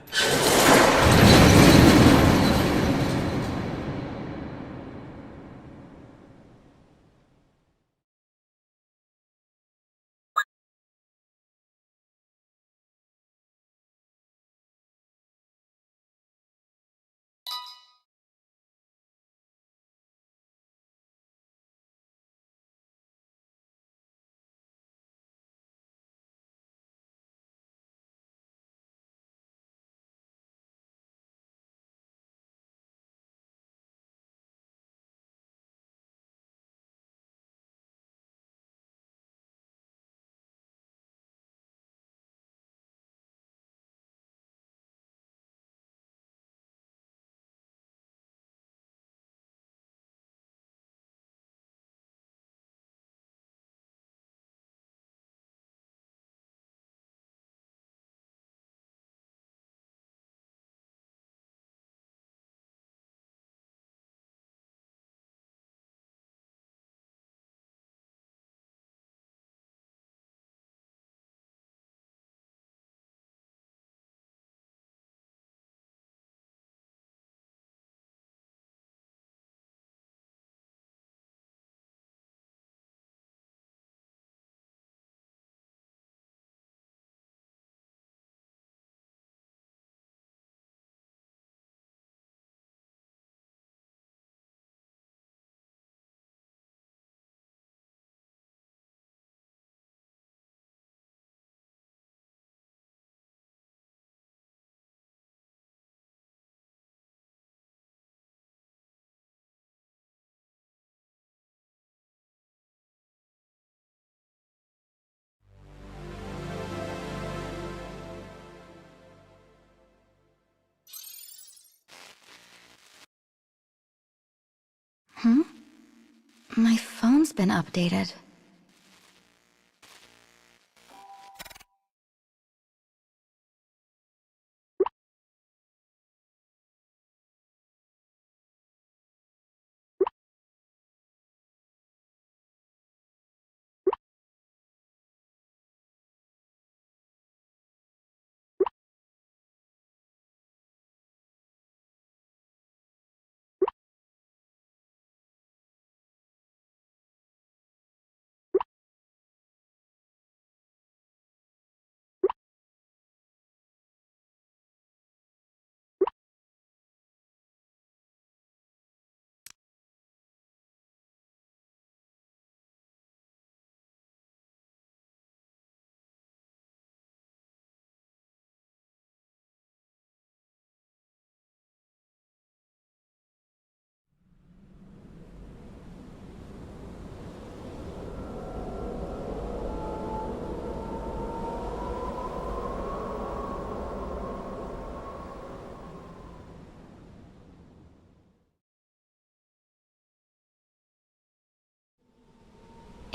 My phone's been updated.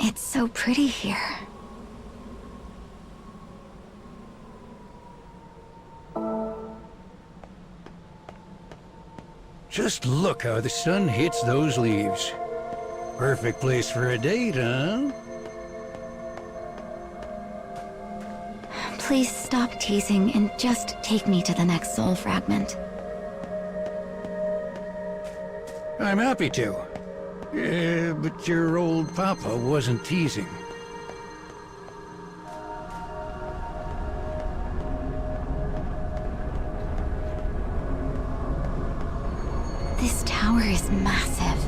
It's so pretty here. Just look how the sun hits those leaves. Perfect place for a date, huh? Please stop teasing and just take me to the next soul fragment. I'm happy to. But your old papa wasn't teasing. This tower is massive.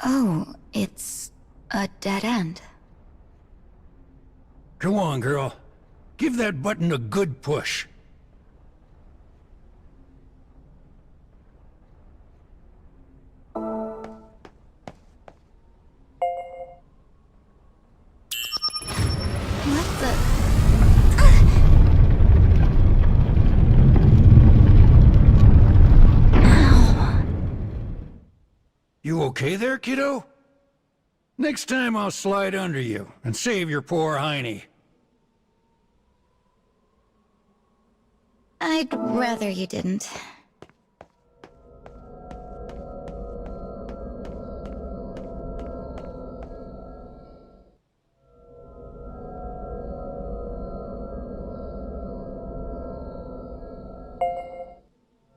Oh, it's a dead end. Come on, girl. Give that button a good push. What the... Ow. You okay there, kiddo? Next time I'll slide under you and save your poor hiney. I'd rather you didn't.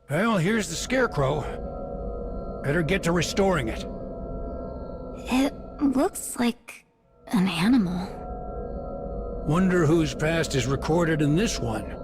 Well, here's the scarecrow. Better get to restoring it. It looks like an animal. Wonder whose past is recorded in this one.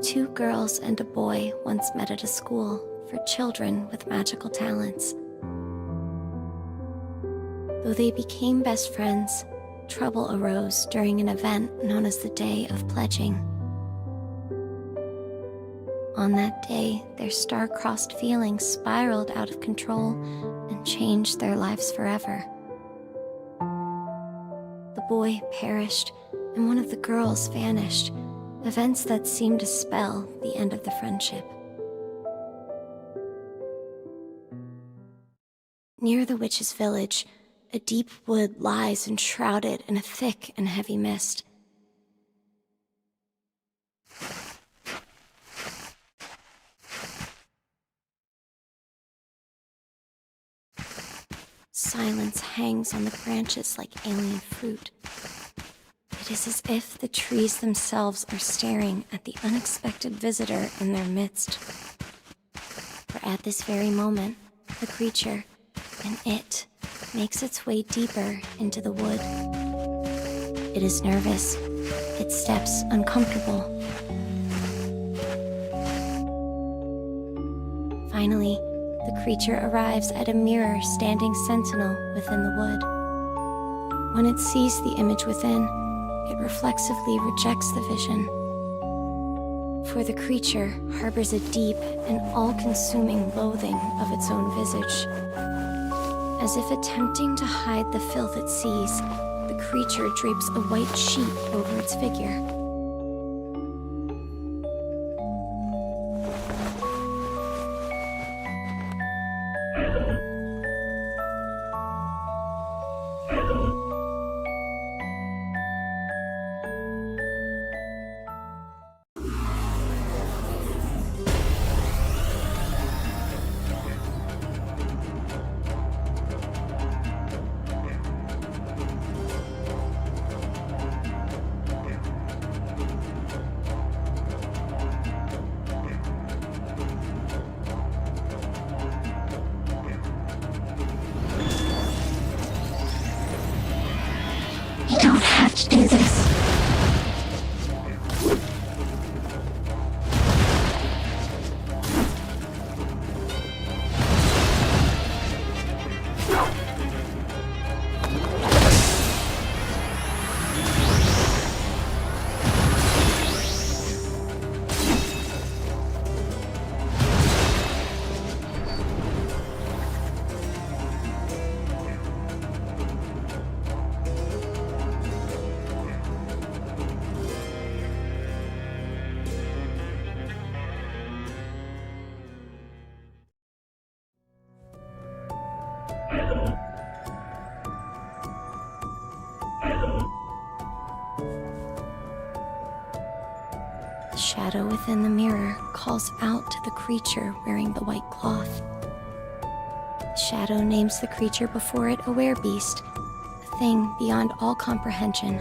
Two girls and a boy once met at a school for children with magical talents. Though they became best friends, trouble arose during an event known as the Day of Pledging. On that day, their star-crossed feelings spiraled out of control and changed their lives forever. The boy perished, and one of the girls vanished, events that seemed to spell the end of the friendship. Near the witch's village, a deep wood lies enshrouded in a thick and heavy mist. Silence hangs on the branches like alien fruit. It is as if the trees themselves are staring at the unexpected visitor in their midst. For at this very moment, the creature, and it, makes its way deeper into the wood. It is nervous, its steps uncomfortable. Finally, the creature arrives at a mirror standing sentinel within the wood. When it sees the image within, it reflexively rejects the vision. For the creature harbors a deep and all-consuming loathing of its own visage. As if attempting to hide the filth it sees, the creature drapes a white sheet over its figure. You don't have to do this. The shadow within the mirror calls out to the creature wearing the white cloth. The shadow names the creature before it a werebeast, a thing beyond all comprehension.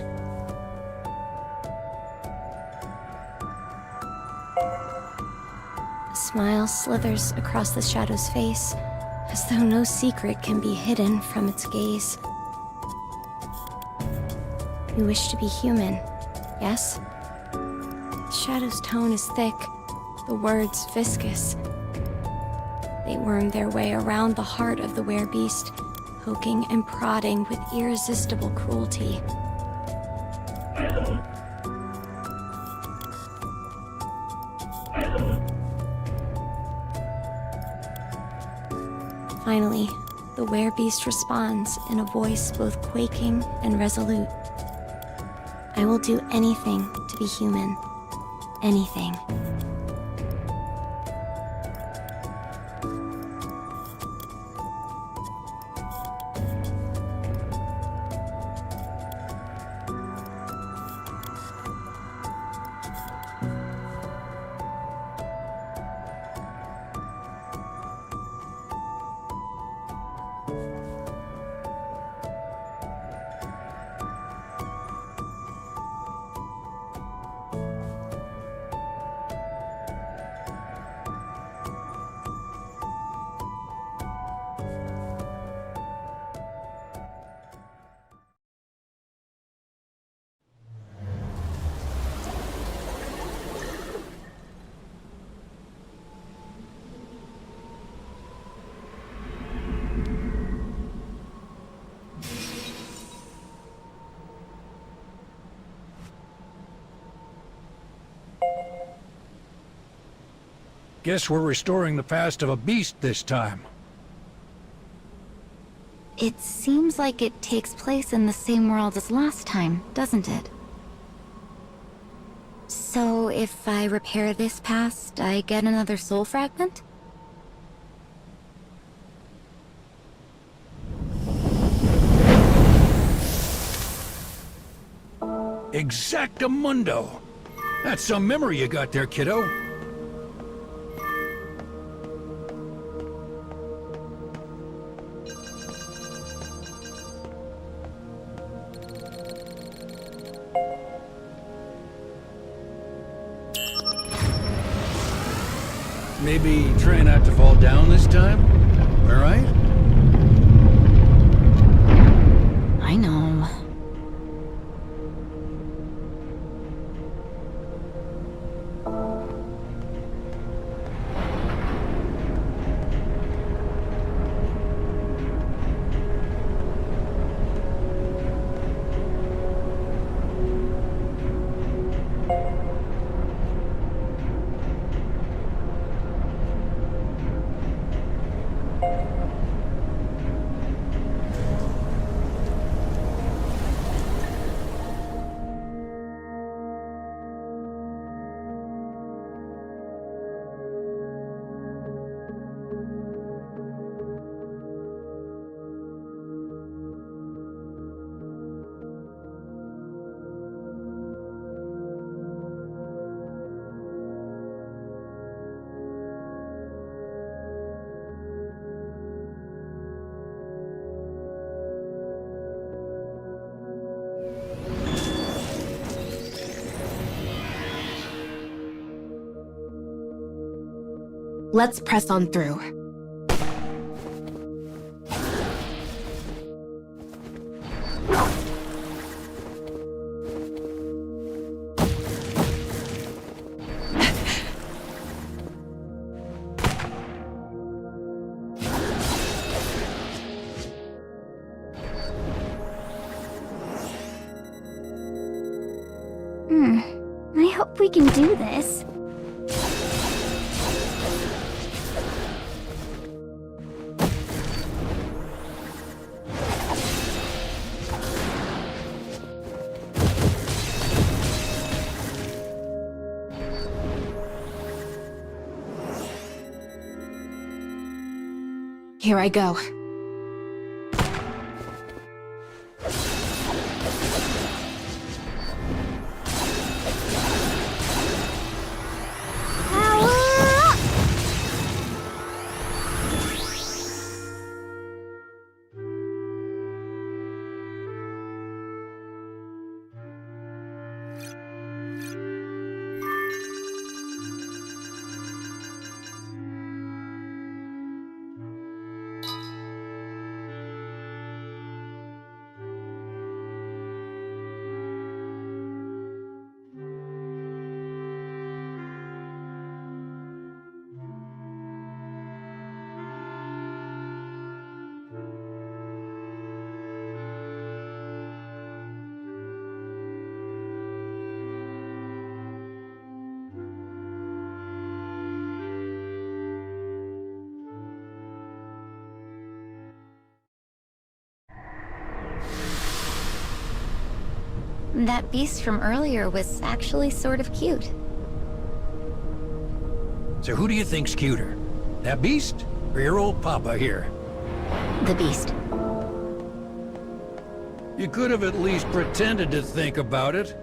A smile slithers across the shadow's face, as though no secret can be hidden from its gaze. You wish to be human, yes? The shadow's tone is thick, the words viscous. They worm their way around the heart of the werebeast, poking and prodding with irresistible cruelty. Finally, the werebeast responds in a voice both quaking and resolute. I will do anything to be human. Anything. Guess we're restoring the past of a beast this time. It seems like it takes place in the same world as last time, doesn't it? So if I repair this past, I get another soul fragment? Exactamundo! That's some memory you got there, kiddo. Maybe try not to fall down this time? All right? I know. Let's press on through. I hope we can do this. Here I go. That beast from earlier was actually sort of cute. So who do you think's cuter? That beast or your old papa here? The beast. You could have at least pretended to think about it.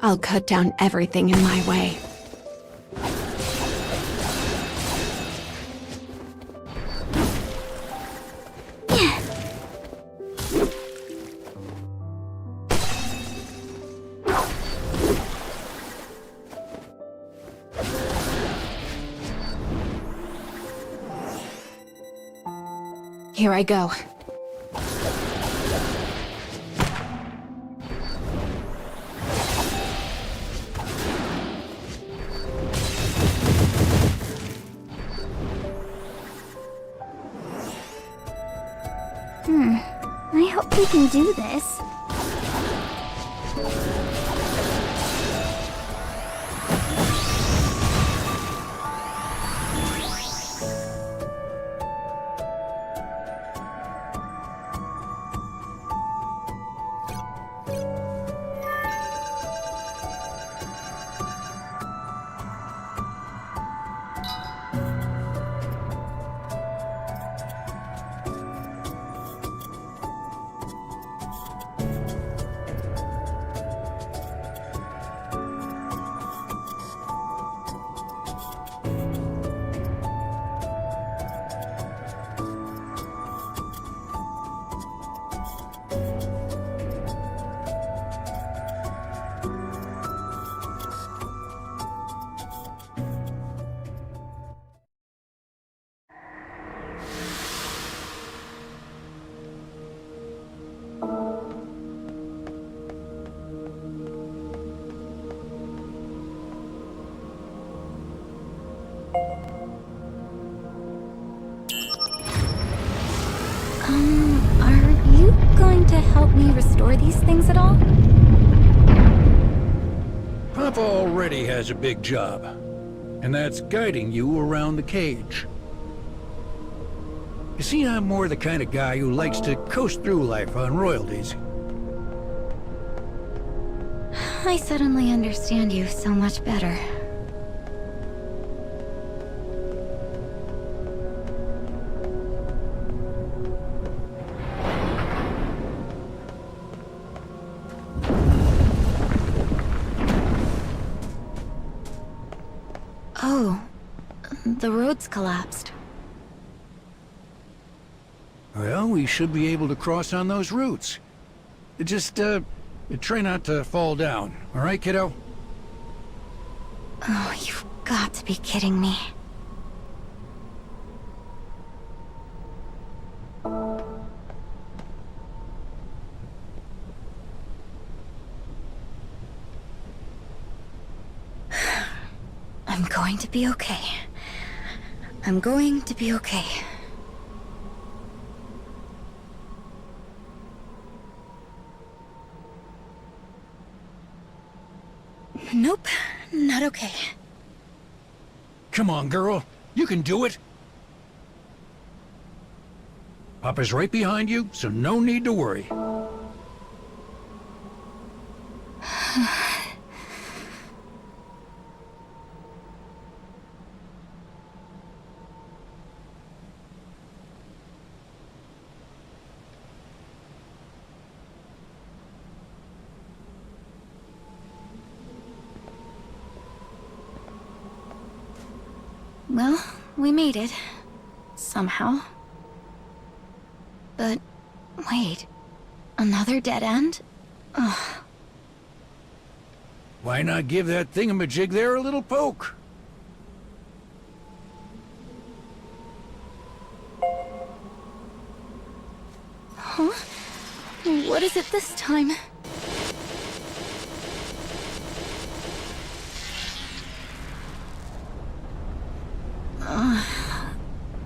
I'll cut down everything in my way. Here I go. I hope we can do this. Are you going to help me restore these things at all? Papa already has a big job, and that's guiding you around the cage. You see, I'm more the kind of guy who likes to coast through life on royalties. I suddenly understand you so much better. Oh, the road's collapsed. Well, we should be able to cross on those routes. Just, try not to fall down. All right, kiddo? Oh, you've got to be kidding me. I'm going to be okay. I'm going to be okay. Nope, not okay. Come on, girl. You can do it. Papa's right behind you, so no need to worry. Well, we made it. Somehow. But, wait. Another dead end? Ugh. Why not give that thingamajig there a little poke? Huh? What is it this time?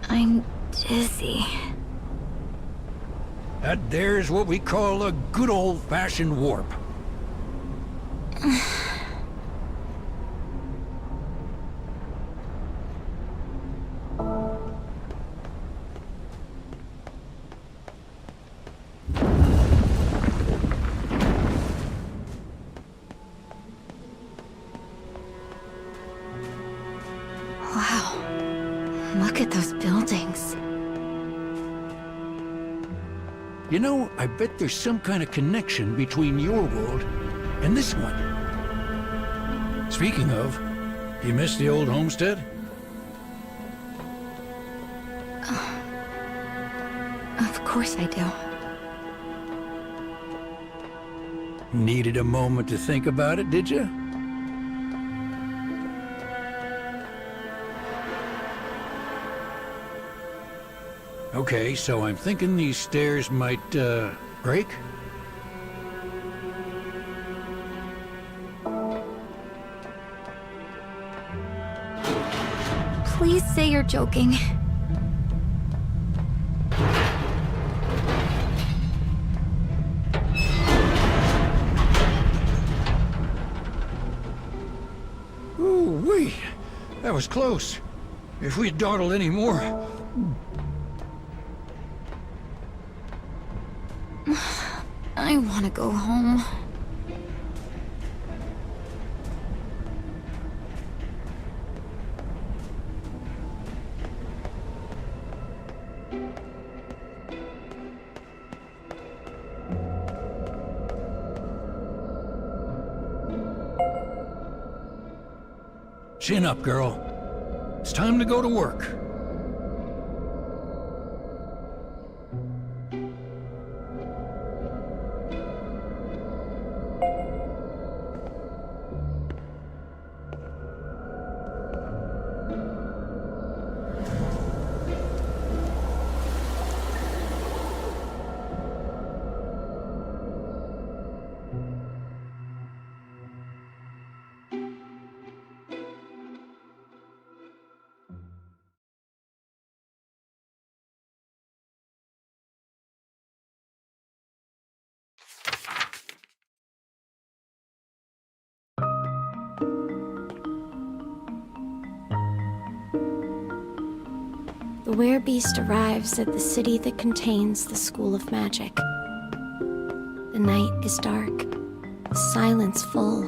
I'm dizzy. That there's what we call a good old-fashioned warp. Wow. Look at those buildings. You know, I bet there's some kind of connection between your world and this one. Speaking of, you miss the old homestead? Of course I do. Needed a moment to think about it, did you? Okay, so I'm thinking these stairs might, break? Please say you're joking. Ooh-wee! That was close. If we'd dawdled any more... I want to go home. Chin up, girl. It's time to go to work. The werebeast arrives at the city that contains the School of Magic. The night is dark, the silence full,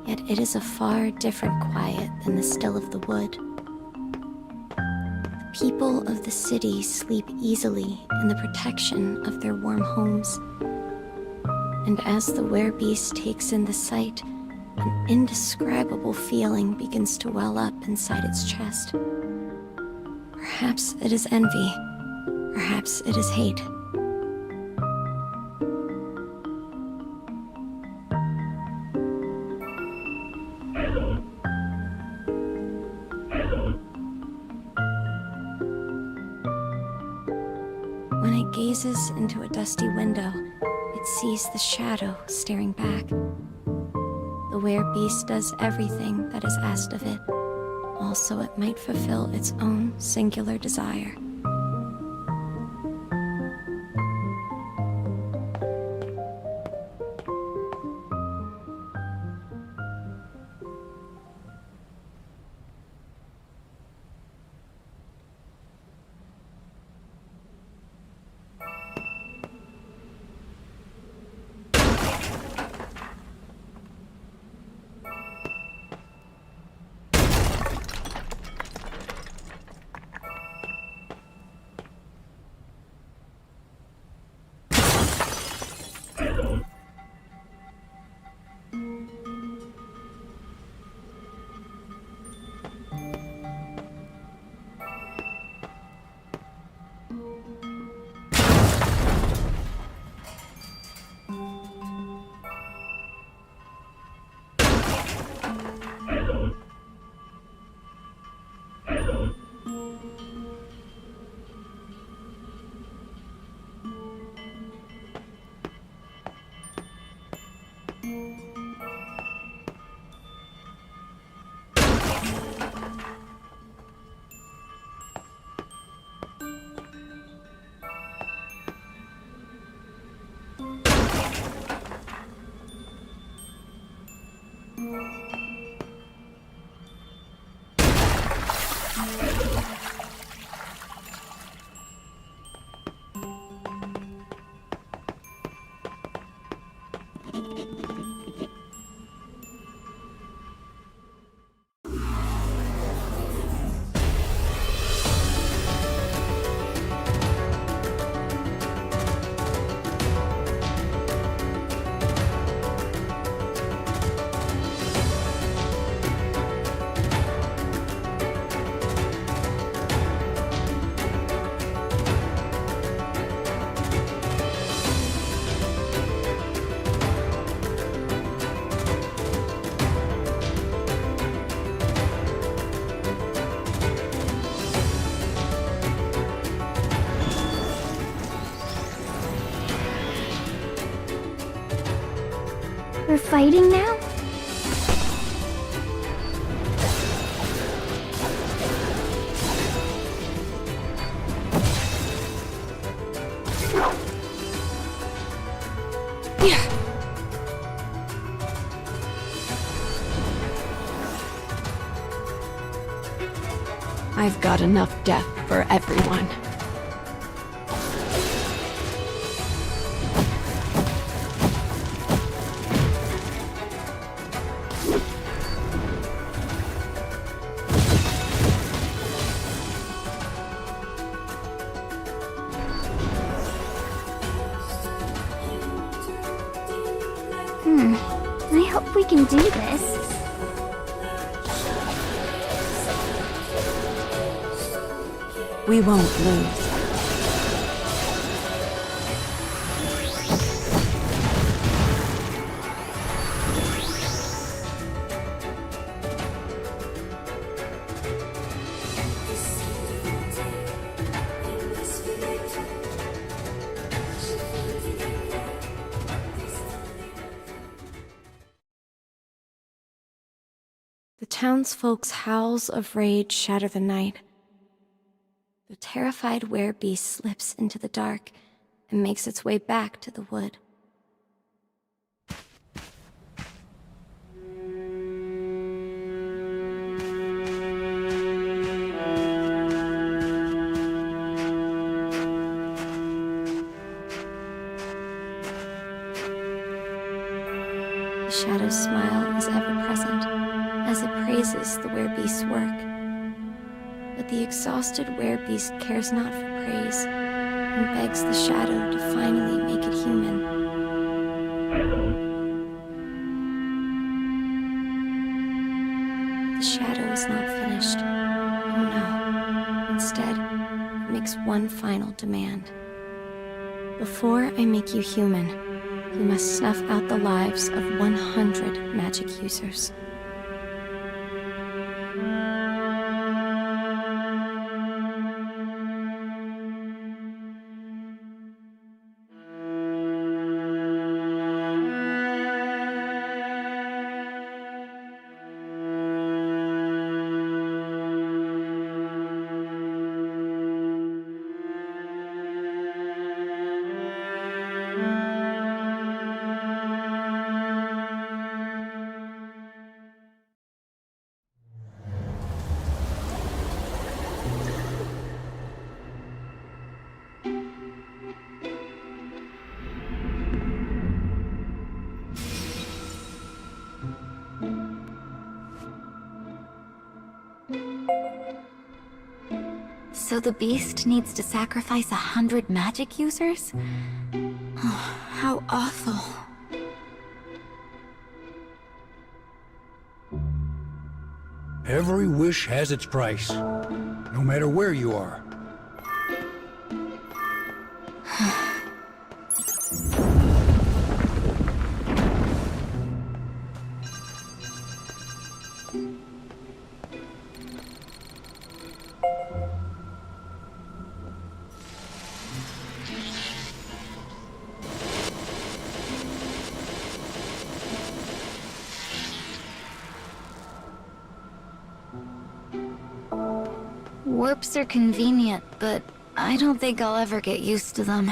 yet it is a far different quiet than the still of the wood. The people of the city sleep easily in the protection of their warm homes. And as the werebeast takes in the sight, an indescribable feeling begins to well up inside its chest. Perhaps it is envy, perhaps it is hate. When it gazes into a dusty window, it sees the shadow staring back. The werebeast does everything that is asked of it, also it might fulfill its own singular desire. We're fighting now? I've got enough death for everyone. I hope we can do this. We won't lose. The townsfolk's howls of rage shatter the night. The terrified werebeast slips into the dark and makes its way back to the wood. shadow's smile is ever present, as it praises the werebeast's work. But the exhausted werebeast cares not for praise, and begs the shadow to finally make it human. The shadow is not finished. Oh no. Instead, it makes one final demand. Before I make you human, you must snuff out the lives of 100 magic users. So the beast needs to sacrifice 100 magic users? Oh, how awful. Every wish has its price, no matter where you are. Warps are convenient, but I don't think I'll ever get used to them.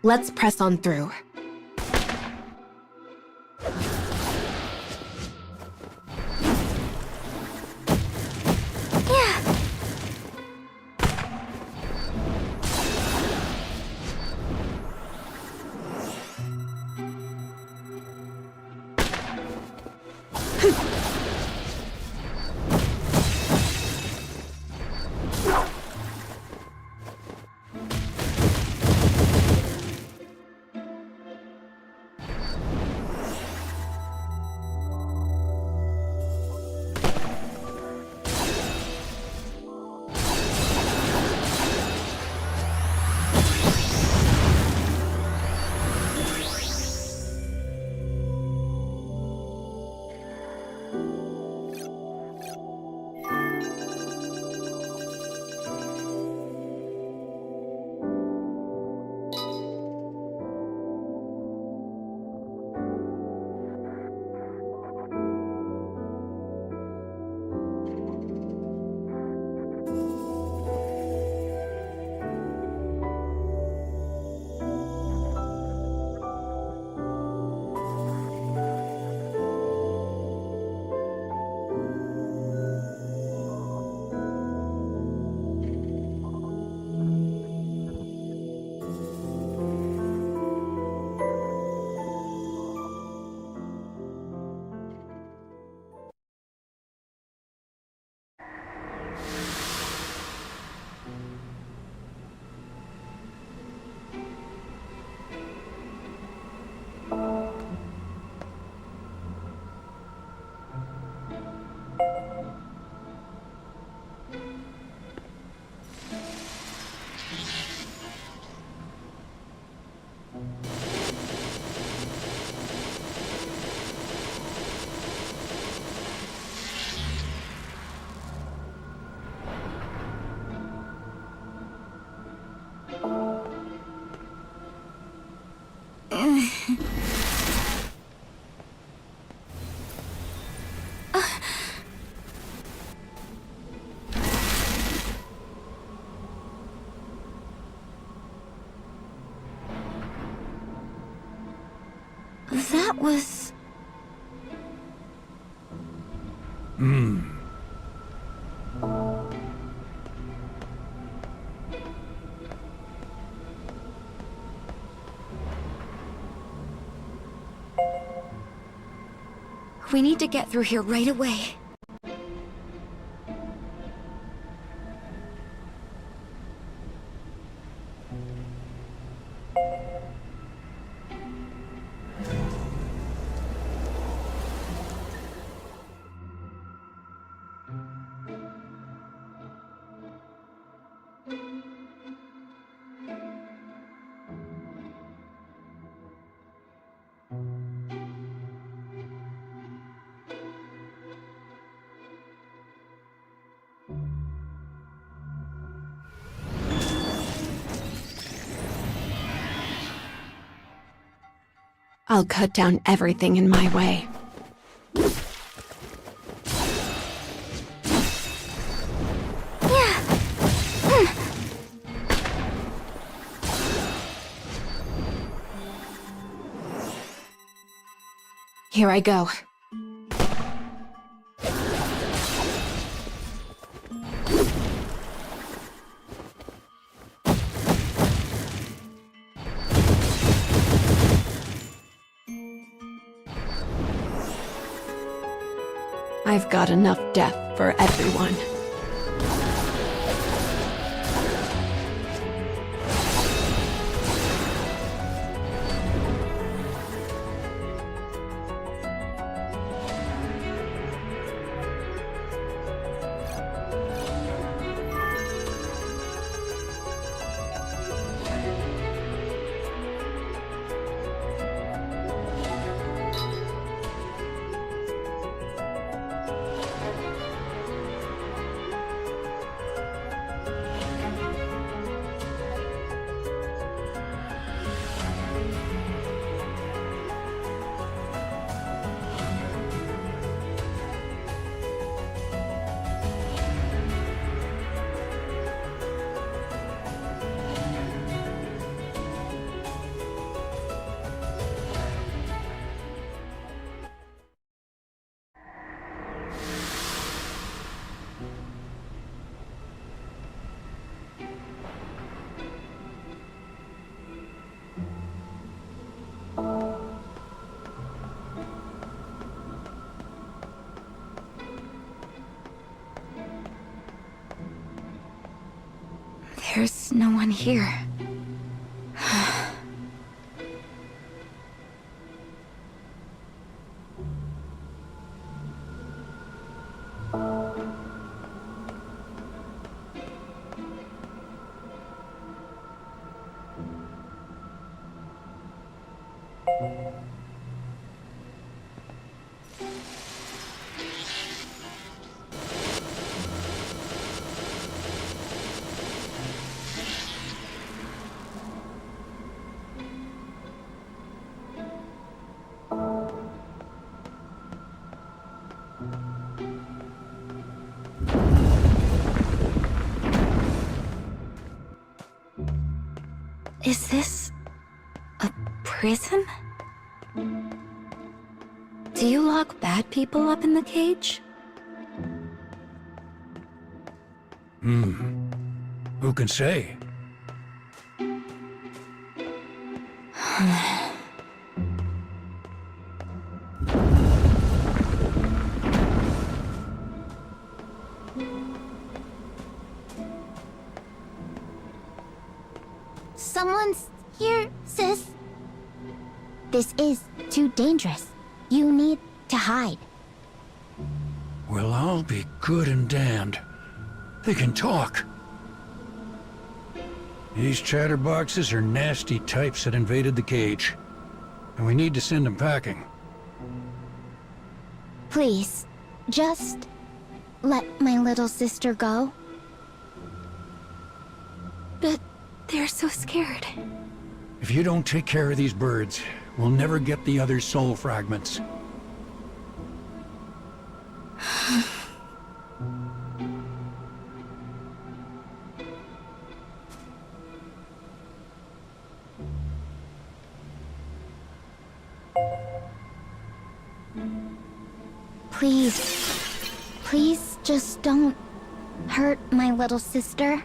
Let's press on through. was... We need to get through here right away. I'll cut down everything in my way. Here I go. I've got enough death for everyone. There's no one here. Is this a prison? Do you lock bad people up in the cage? Who can say? Someone's here, sis. This is too dangerous. You need to hide. Well, I'll be good and damned. They can talk. These chatterboxes are nasty types that invaded the cage. And we need to send them packing. Please, just let my little sister go. But they're so scared. If you don't take care of these birds, we'll never get the other soul fragments. Please. Please just don't hurt my little sister.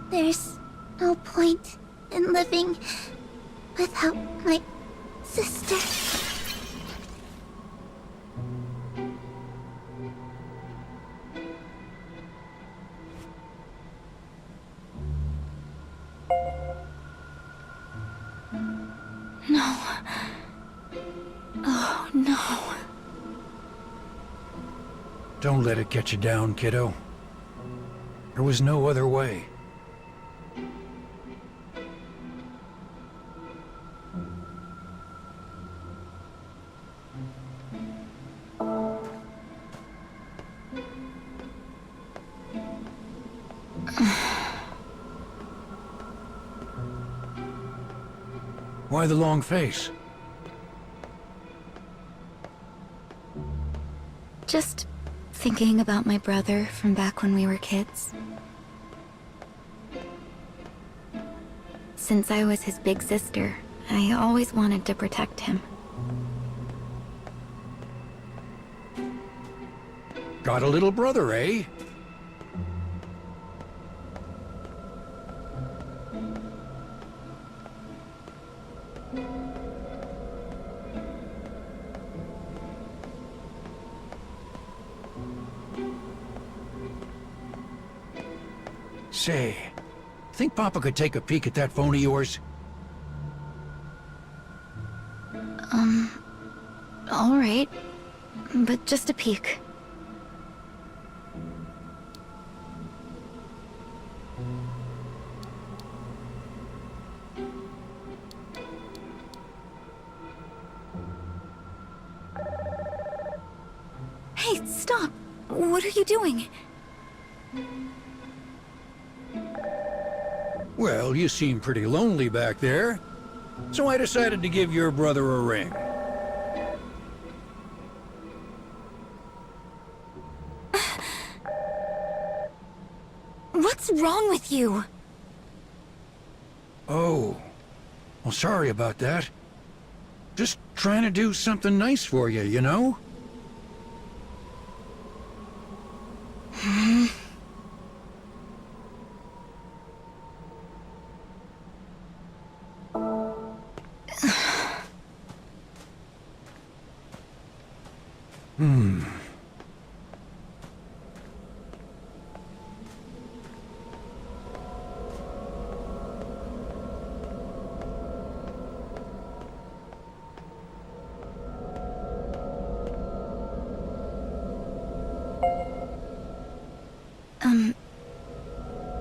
There's no point in living without my sister. No. Oh, no. Don't let it get you down, kiddo. There was no other way. Why the long face? Just thinking about my brother from back when we were kids. Since I was his big sister, I always wanted to protect him. Got a little brother, eh? Say, think Papa could take a peek at that phone of yours? All right, but just a peek. Hey, stop! What are you doing? Well, you seem pretty lonely back there, so I decided to give your brother a ring. What's wrong with you? Oh, well, sorry about that. Just trying to do something nice for you, you know?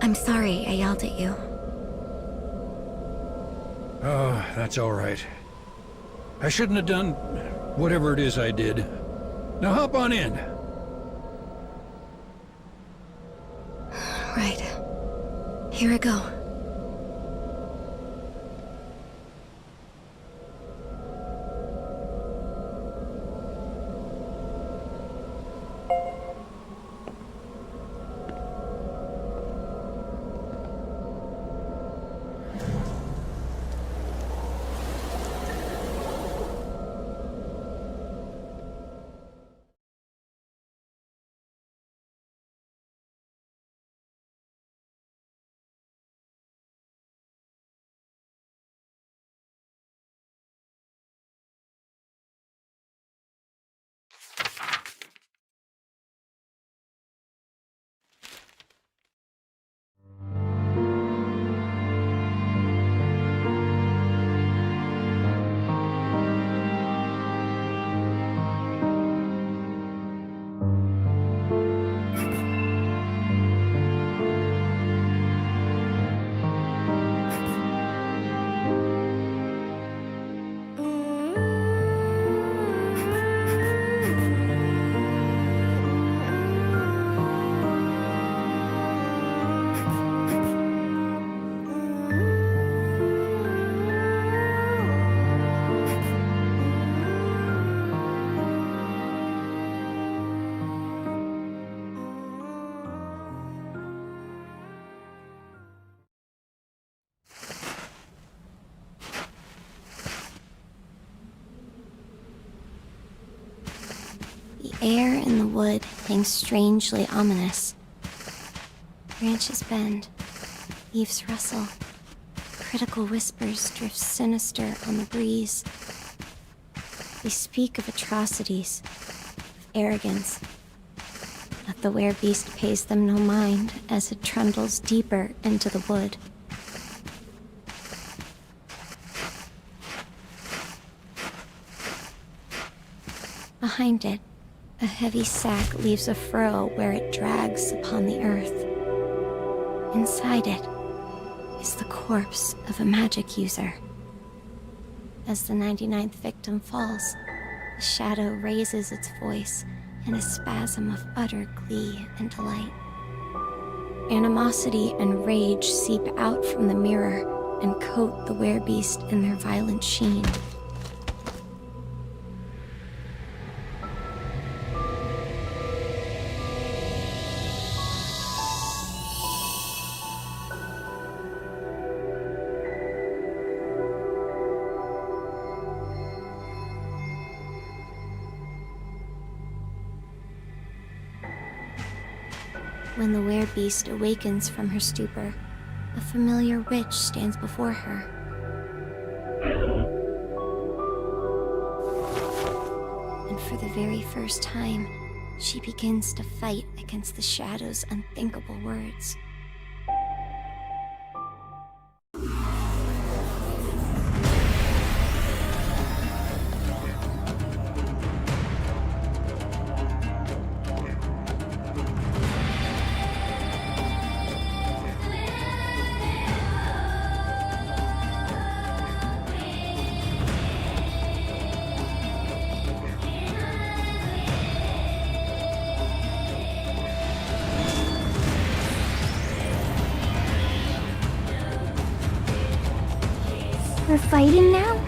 I'm sorry I yelled at you. Oh, that's all right. I shouldn't have done whatever it is I did. Now hop on in. Right. Here I go. air in the wood hangs strangely ominous. Branches bend, leaves rustle. Critical whispers drift sinister on the breeze. They speak of atrocities, of arrogance. But the werebeast pays them no mind as it trundles deeper into the wood. Behind it, a heavy sack leaves a furrow where it drags upon the earth. Inside it is the corpse of a magic user. As the 99th victim falls, the shadow raises its voice in a spasm of utter glee and delight. Animosity and rage seep out from the mirror and coat the werebeast in their violent sheen. When the werebeast awakens from her stupor, a familiar witch stands before her. And for the very first time, she begins to fight against the shadow's unthinkable words. We're fighting now?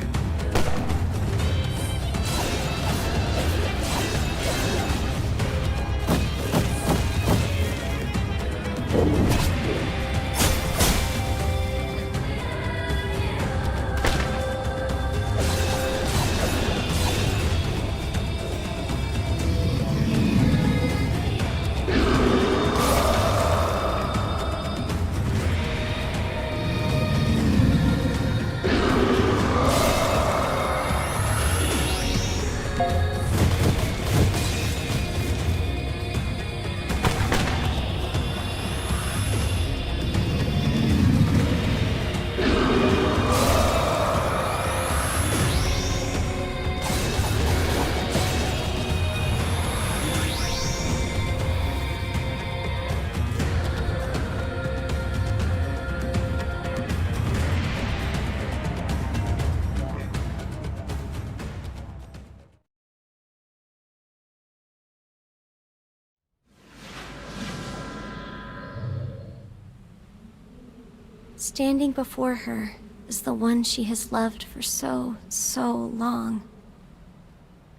Standing before her is the one she has loved for so long.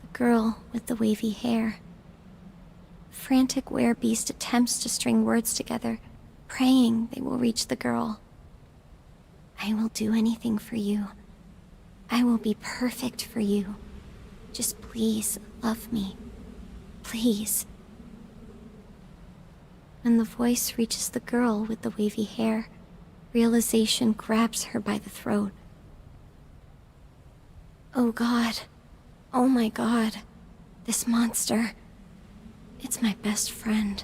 The girl with the wavy hair. The frantic werebeast attempts to string words together, praying they will reach the girl. I will do anything for you. I will be perfect for you. Just please love me. Please. When the voice reaches the girl with the wavy hair, realization grabs her by the throat. Oh God. Oh my God. This monster. It's my best friend.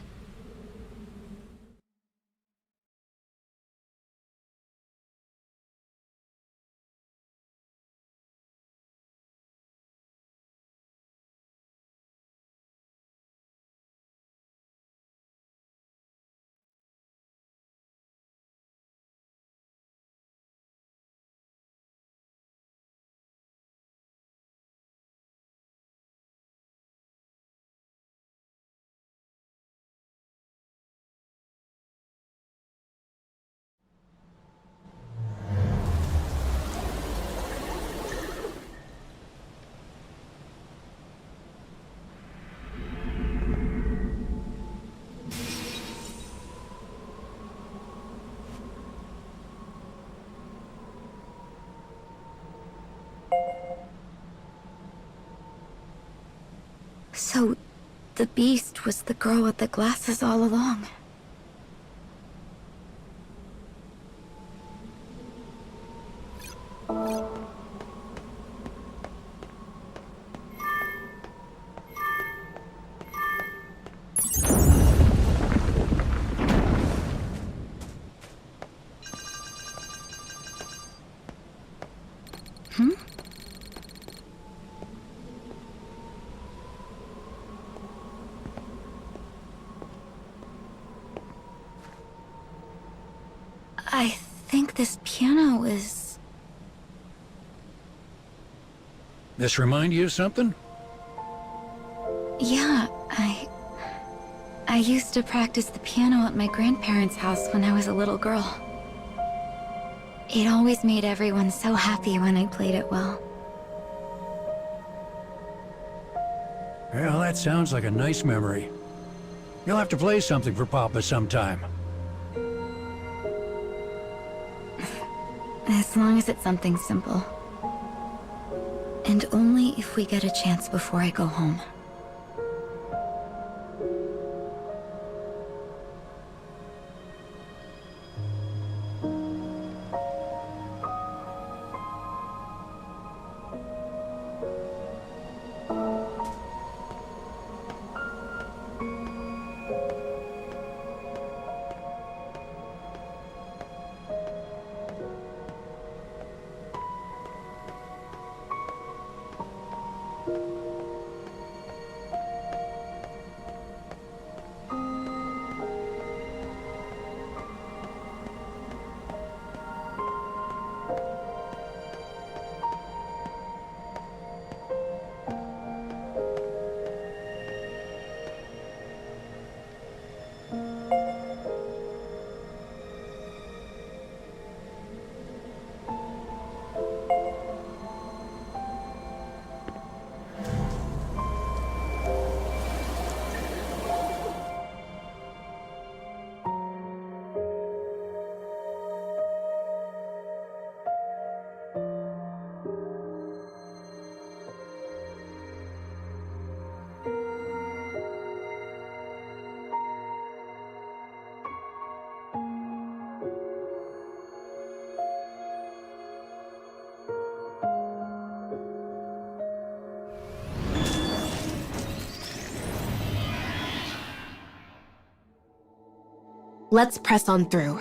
So, the beast was the girl with the glasses all along. I think this piano is... This remind you of something? Yeah, I used to practice the piano at my grandparents' house when I was a little girl. It always made everyone so happy when I played it well. Well, that sounds like a nice memory. You'll have to play something for Papa sometime. As long as it's something simple. And only if we get a chance before I go home. Let's press on through.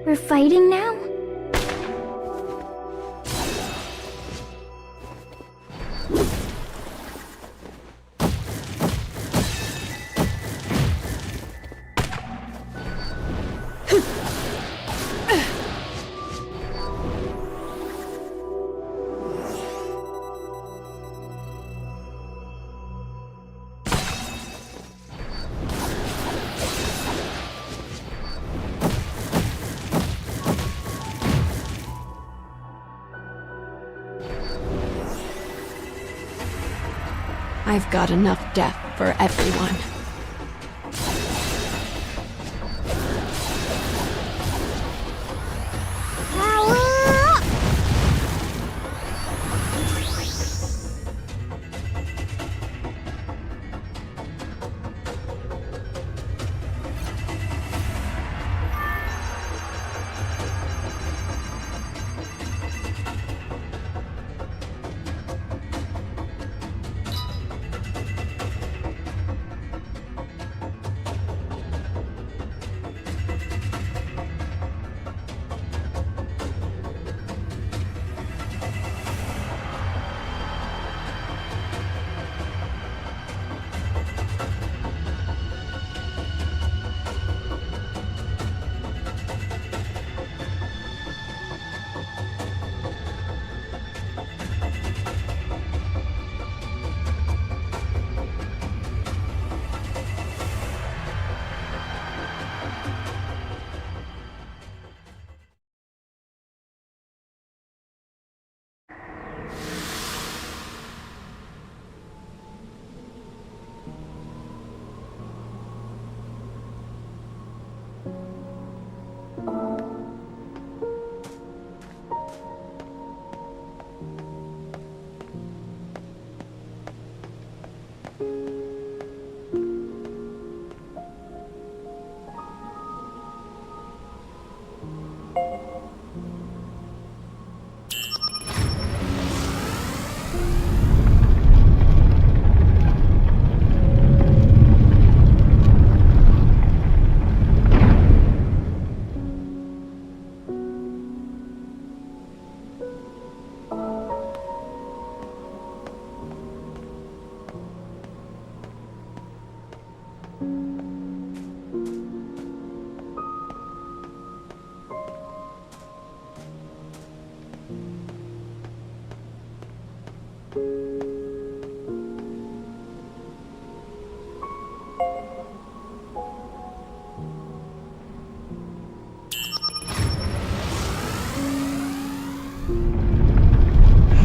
We're fighting now? I've got enough death for everyone.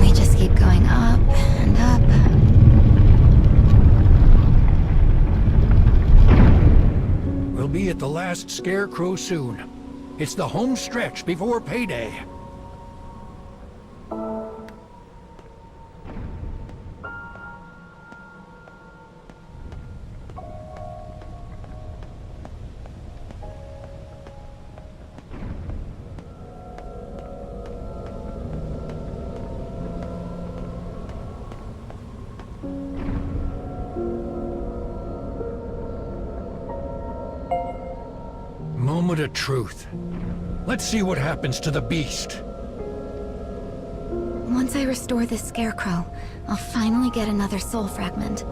We just keep going up and up. We'll be at the last scarecrow soon. It's the home stretch before payday. Moment of truth. Let's see what happens to the beast. Once I restore this scarecrow, I'll finally get another soul fragment.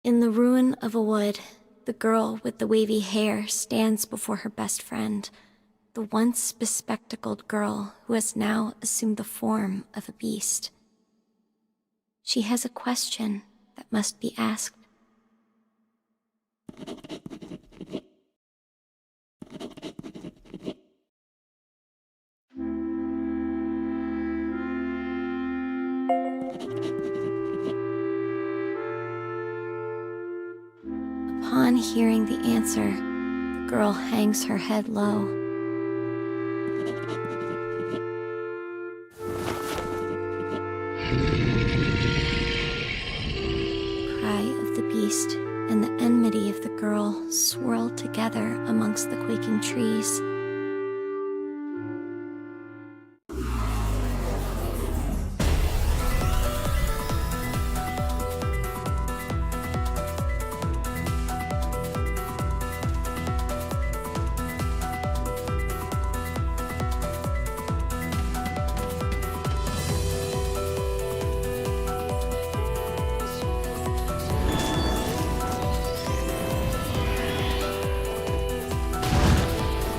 In the ruin of a wood, the girl with the wavy hair stands before her best friend, the once bespectacled girl who has now assumed the form of a beast. She has a question that must be asked. Upon hearing the answer, the girl hangs her head low. The cry of the beast and the enmity of the girl swirl together amongst the quaking trees.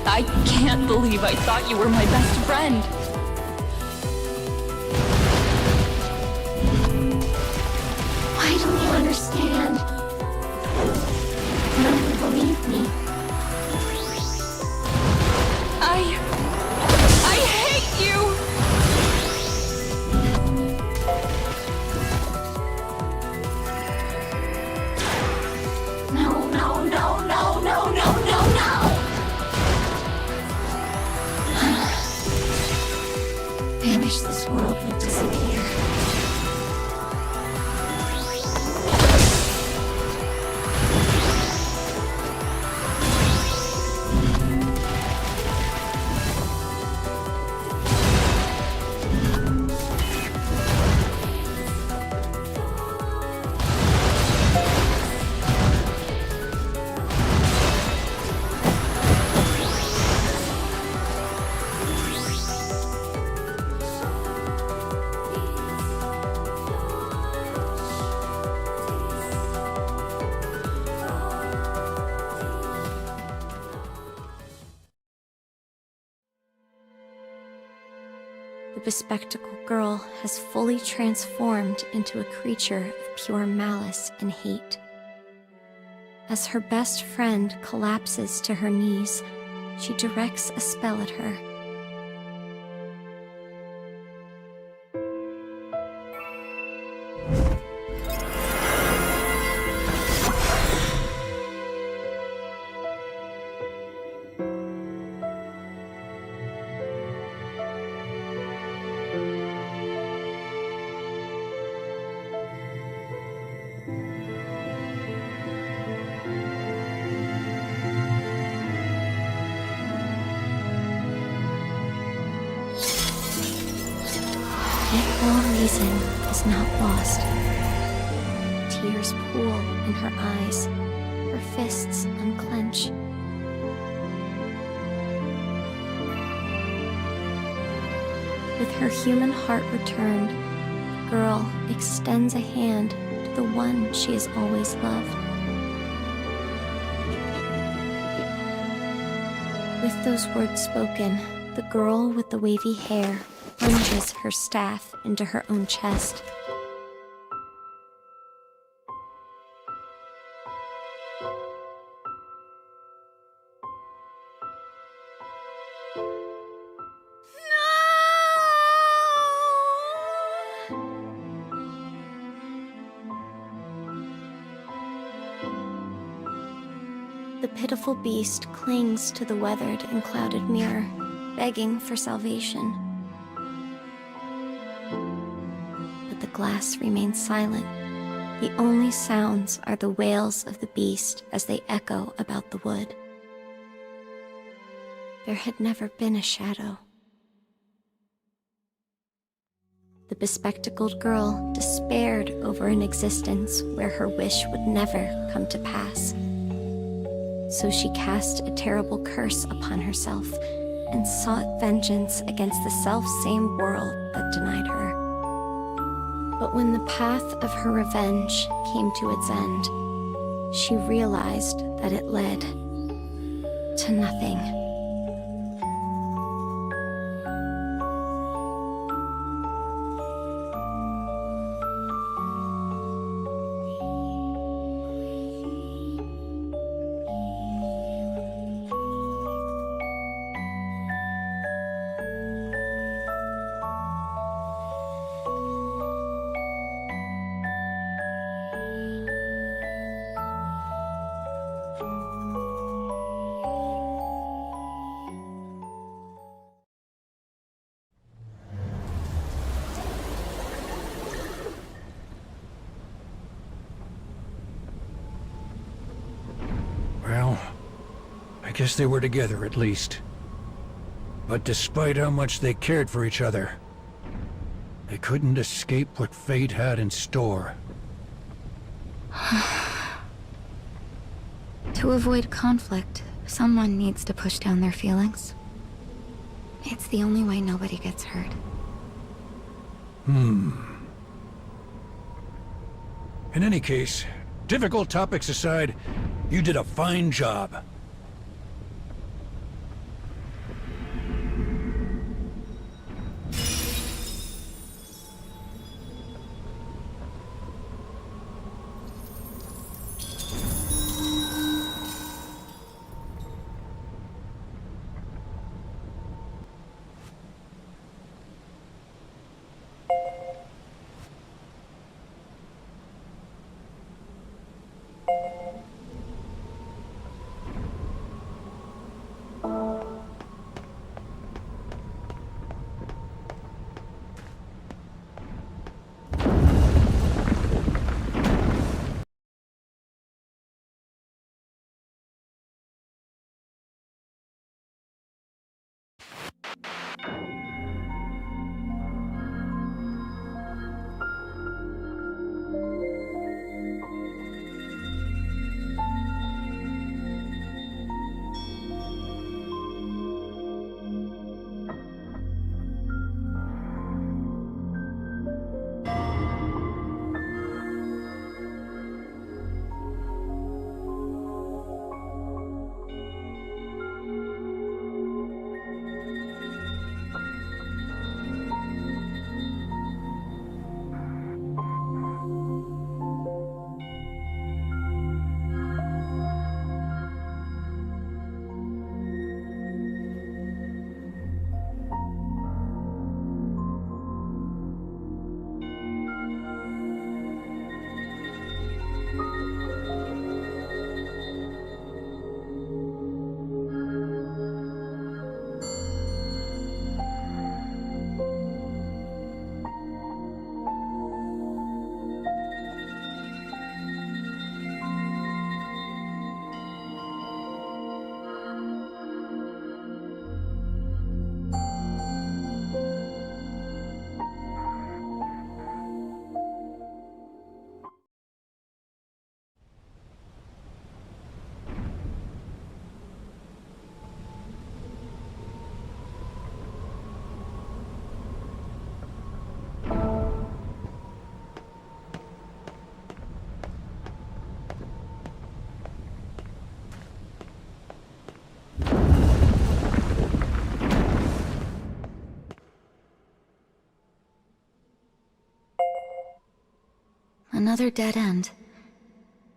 I can't believe I thought you were my best friend. Why don't you understand? None of you believe me. I hate you! No, no, no, no, no, no, no, no! I wish this world would disappear. The bespectacled girl has fully transformed into a creature of pure malice and hate. As her best friend collapses to her knees, she directs a spell at her. Yet all reason is not lost. Tears pool in her eyes, her fists unclench. With her human heart returned, the girl extends a hand to the one she has always loved. With those words spoken, the girl with the wavy hair plunges her staff into her own chest. The pitiful beast clings to the weathered and clouded mirror, begging for salvation. But the glass remains silent. The only sounds are the wails of the beast as they echo about the wood. There had never been a shadow. The bespectacled girl despaired over an existence where her wish would never come to pass. So she cast a terrible curse upon herself and sought vengeance against the self-same world that denied her. But when the path of her revenge came to its end, she realized that it led to nothing. Well, I guess they were together at least. But despite how much they cared for each other, they couldn't escape what fate had in store. To avoid conflict, someone needs to push down their feelings. It's the only way nobody gets hurt. In any case, difficult topics aside, you did a fine job. Another dead end.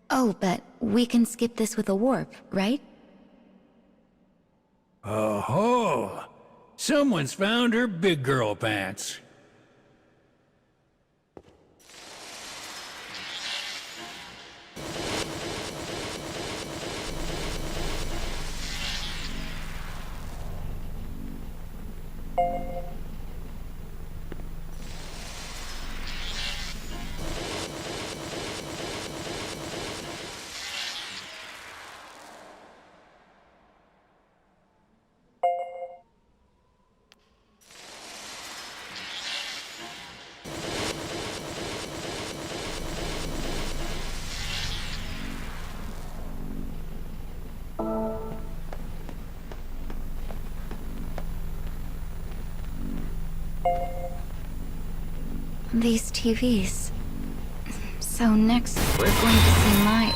Oh, but we can skip this with a warp, right? Oh-ho! Someone's found her big girl pants. These TVs. So next we're going to see my...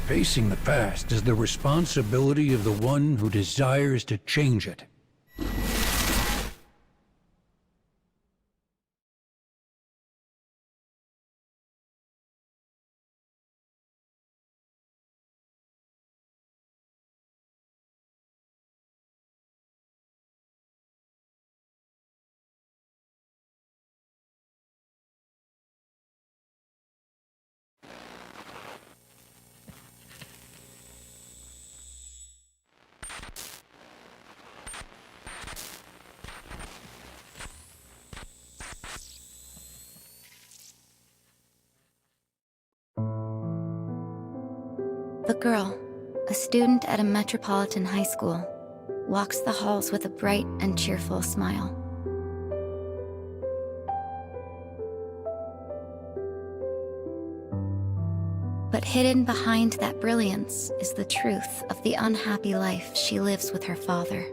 Facing the past is the responsibility of the one who desires to change it. The girl, a student at a metropolitan high school, walks the halls with a bright and cheerful smile. But hidden behind that brilliance is the truth of the unhappy life she lives with her father.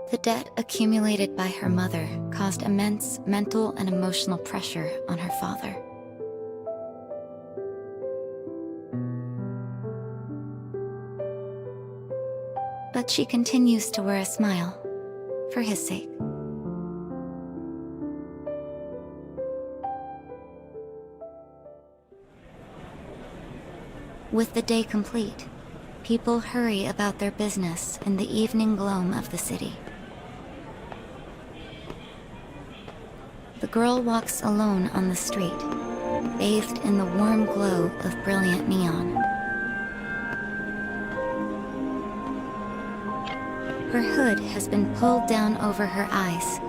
The debt accumulated by her mother caused immense mental and emotional pressure on her father. But she continues to wear a smile, for his sake. With the day complete, people hurry about their business in the evening gloam of the city. The girl walks alone on the street, bathed in the warm glow of brilliant neon. Her hood has been pulled down over her eyes,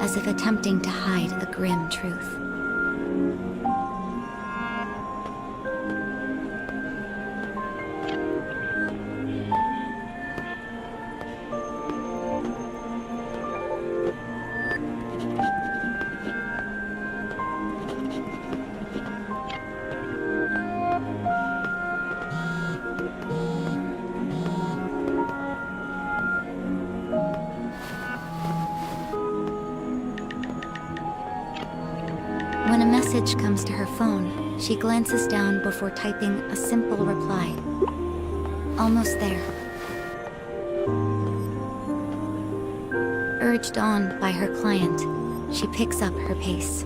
as if attempting to hide a grim truth. When a message comes to her phone, she glances down before typing a simple reply. Almost there. Urged on by her client, she picks up her pace.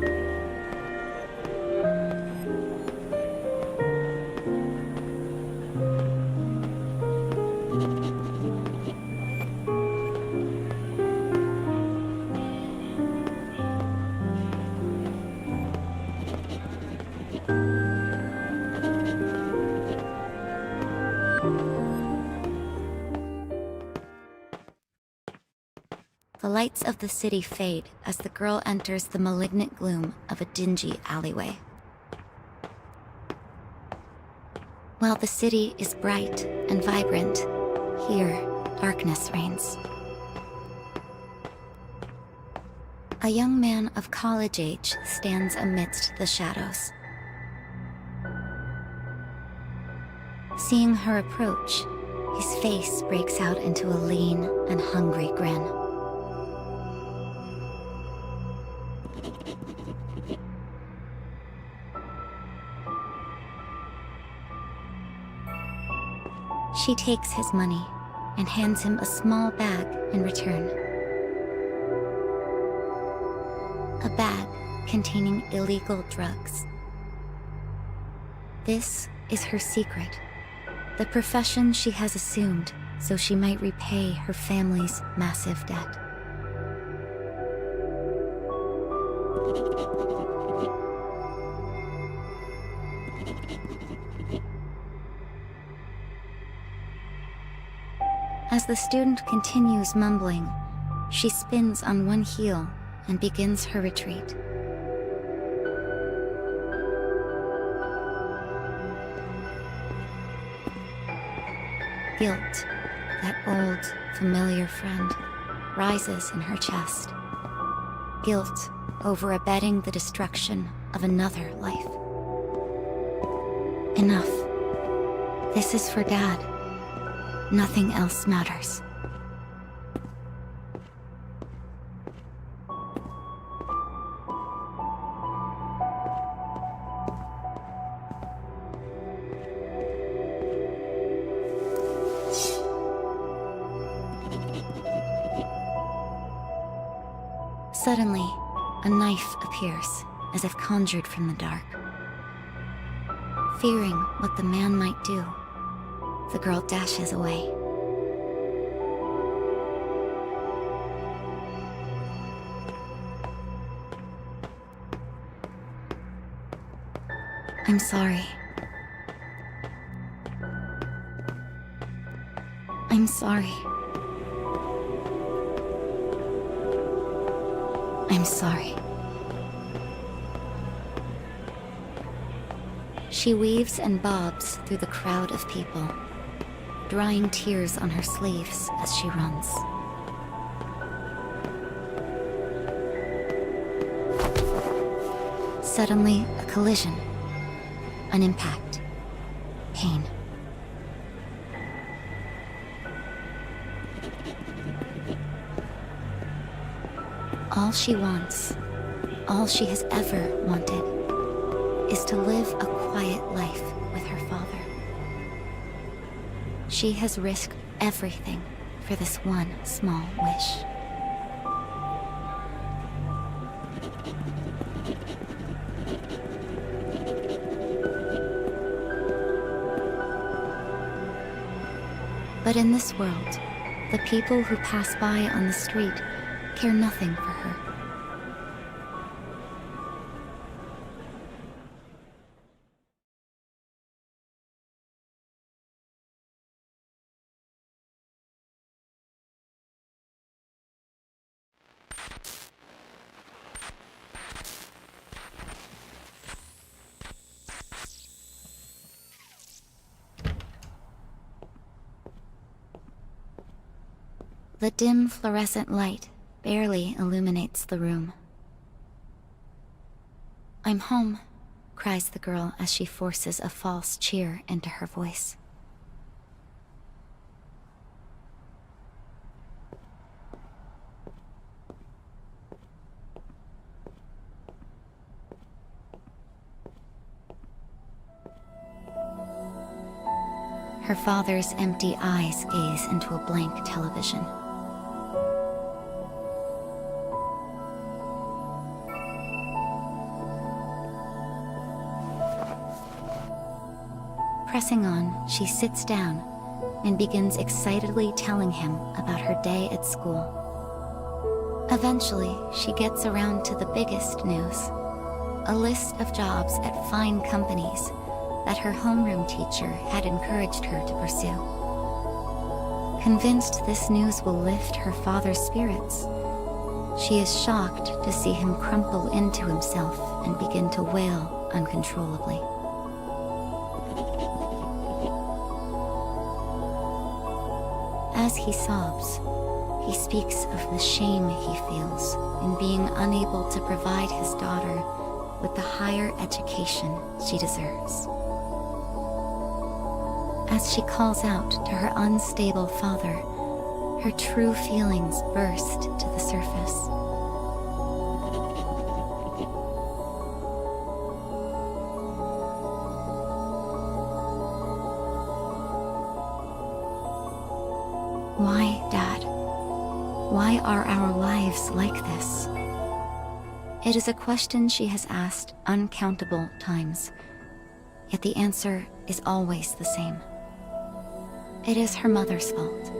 The lights of the city fade as the girl enters the malignant gloom of a dingy alleyway. While the city is bright and vibrant, here, darkness reigns. A young man of college age stands amidst the shadows. Seeing her approach, his face breaks out into a lean and hungry grin. She takes his money and hands him a small bag in return. A bag containing illegal drugs. This is her secret, the profession she has assumed so she might repay her family's massive debt. As the student continues mumbling, she spins on one heel and begins her retreat. Guilt, that old, familiar friend, rises in her chest. Guilt over abetting the destruction of another life. Enough. This is for Dad. Nothing else matters. Suddenly, a knife appears, as if conjured from the dark. Fearing what the man might do, the girl dashes away. I'm sorry. I'm sorry. I'm sorry. She weaves and bobs through the crowd of people, drying tears on her sleeves as she runs. Suddenly, a collision. An impact. Pain. All she wants, all she has ever wanted, is to live a quiet life with her father. She has risked everything for this one small wish. But in this world, the people who pass by on the street care nothing for her. The dim fluorescent light barely illuminates the room. "I'm home," cries the girl as she forces a false cheer into her voice. Her father's empty eyes gaze into a blank television. Pressing on, she sits down and begins excitedly telling him about her day at school. Eventually, she gets around to the biggest news: a list of jobs at fine companies that her homeroom teacher had encouraged her to pursue. Convinced this news will lift her father's spirits, she is shocked to see him crumple into himself and begin to wail uncontrollably. As he sobs, he speaks of the shame he feels in being unable to provide his daughter with the higher education she deserves. As she calls out to her unstable father, her true feelings burst to the surface. Why, Dad? Why are our lives like this? It is a question she has asked uncountable times, yet the answer is always the same. It is her mother's fault.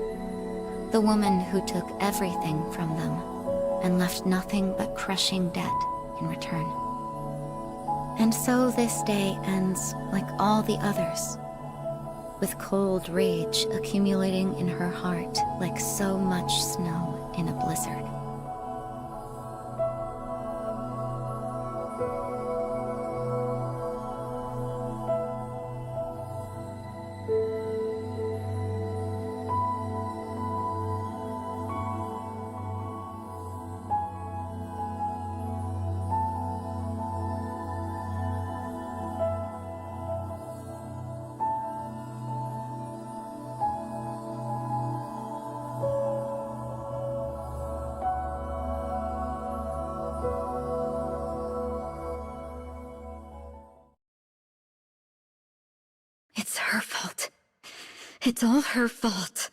The woman who took everything from them and left nothing but crushing debt in return. And so this day ends like all the others, with cold rage accumulating in her heart like so much snow in a blizzard. It's her fault. It's all her fault.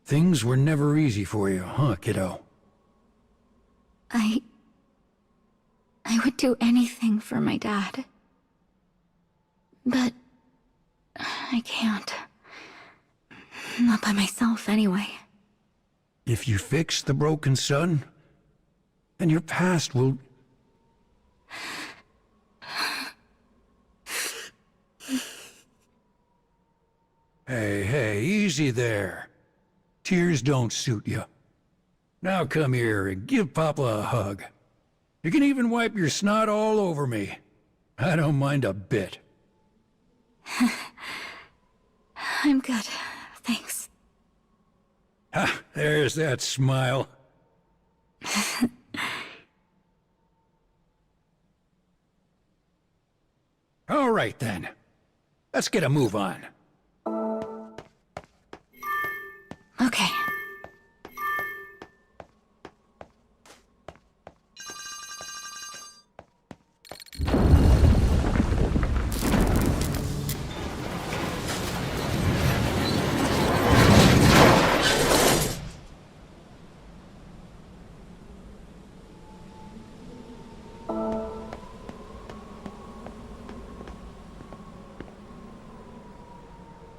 Things were never easy for you, huh, kiddo? I would do anything for my dad. But I can't. Not by myself, anyway. If you fix the broken sun, then your past will... Hey, easy there. Tears don't suit you. Now come here and give Papa a hug. You can even wipe your snot all over me. I don't mind a bit. I'm good, thanks. Ha, there's that smile. All right then. Let's get a move on. Okay.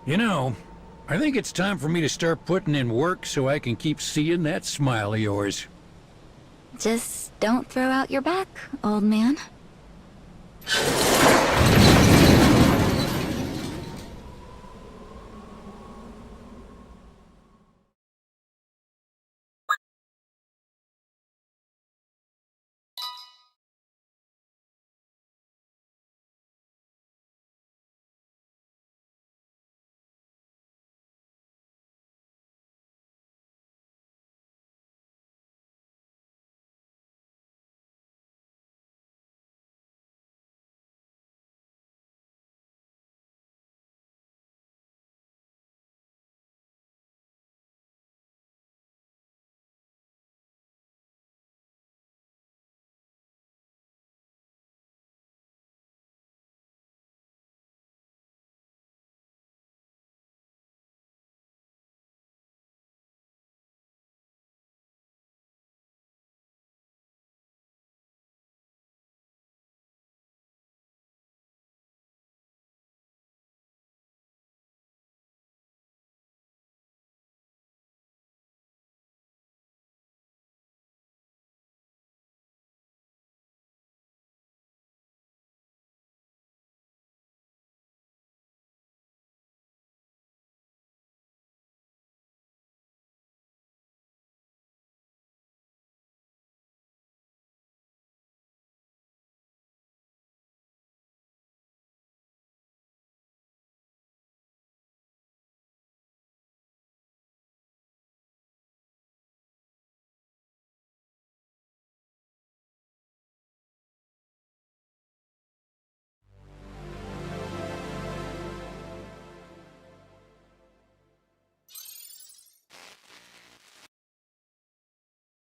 You know, I think it's time for me to start putting in work so I can keep seeing that smile of yours. Just don't throw out your back, old man.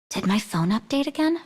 Did my phone update again?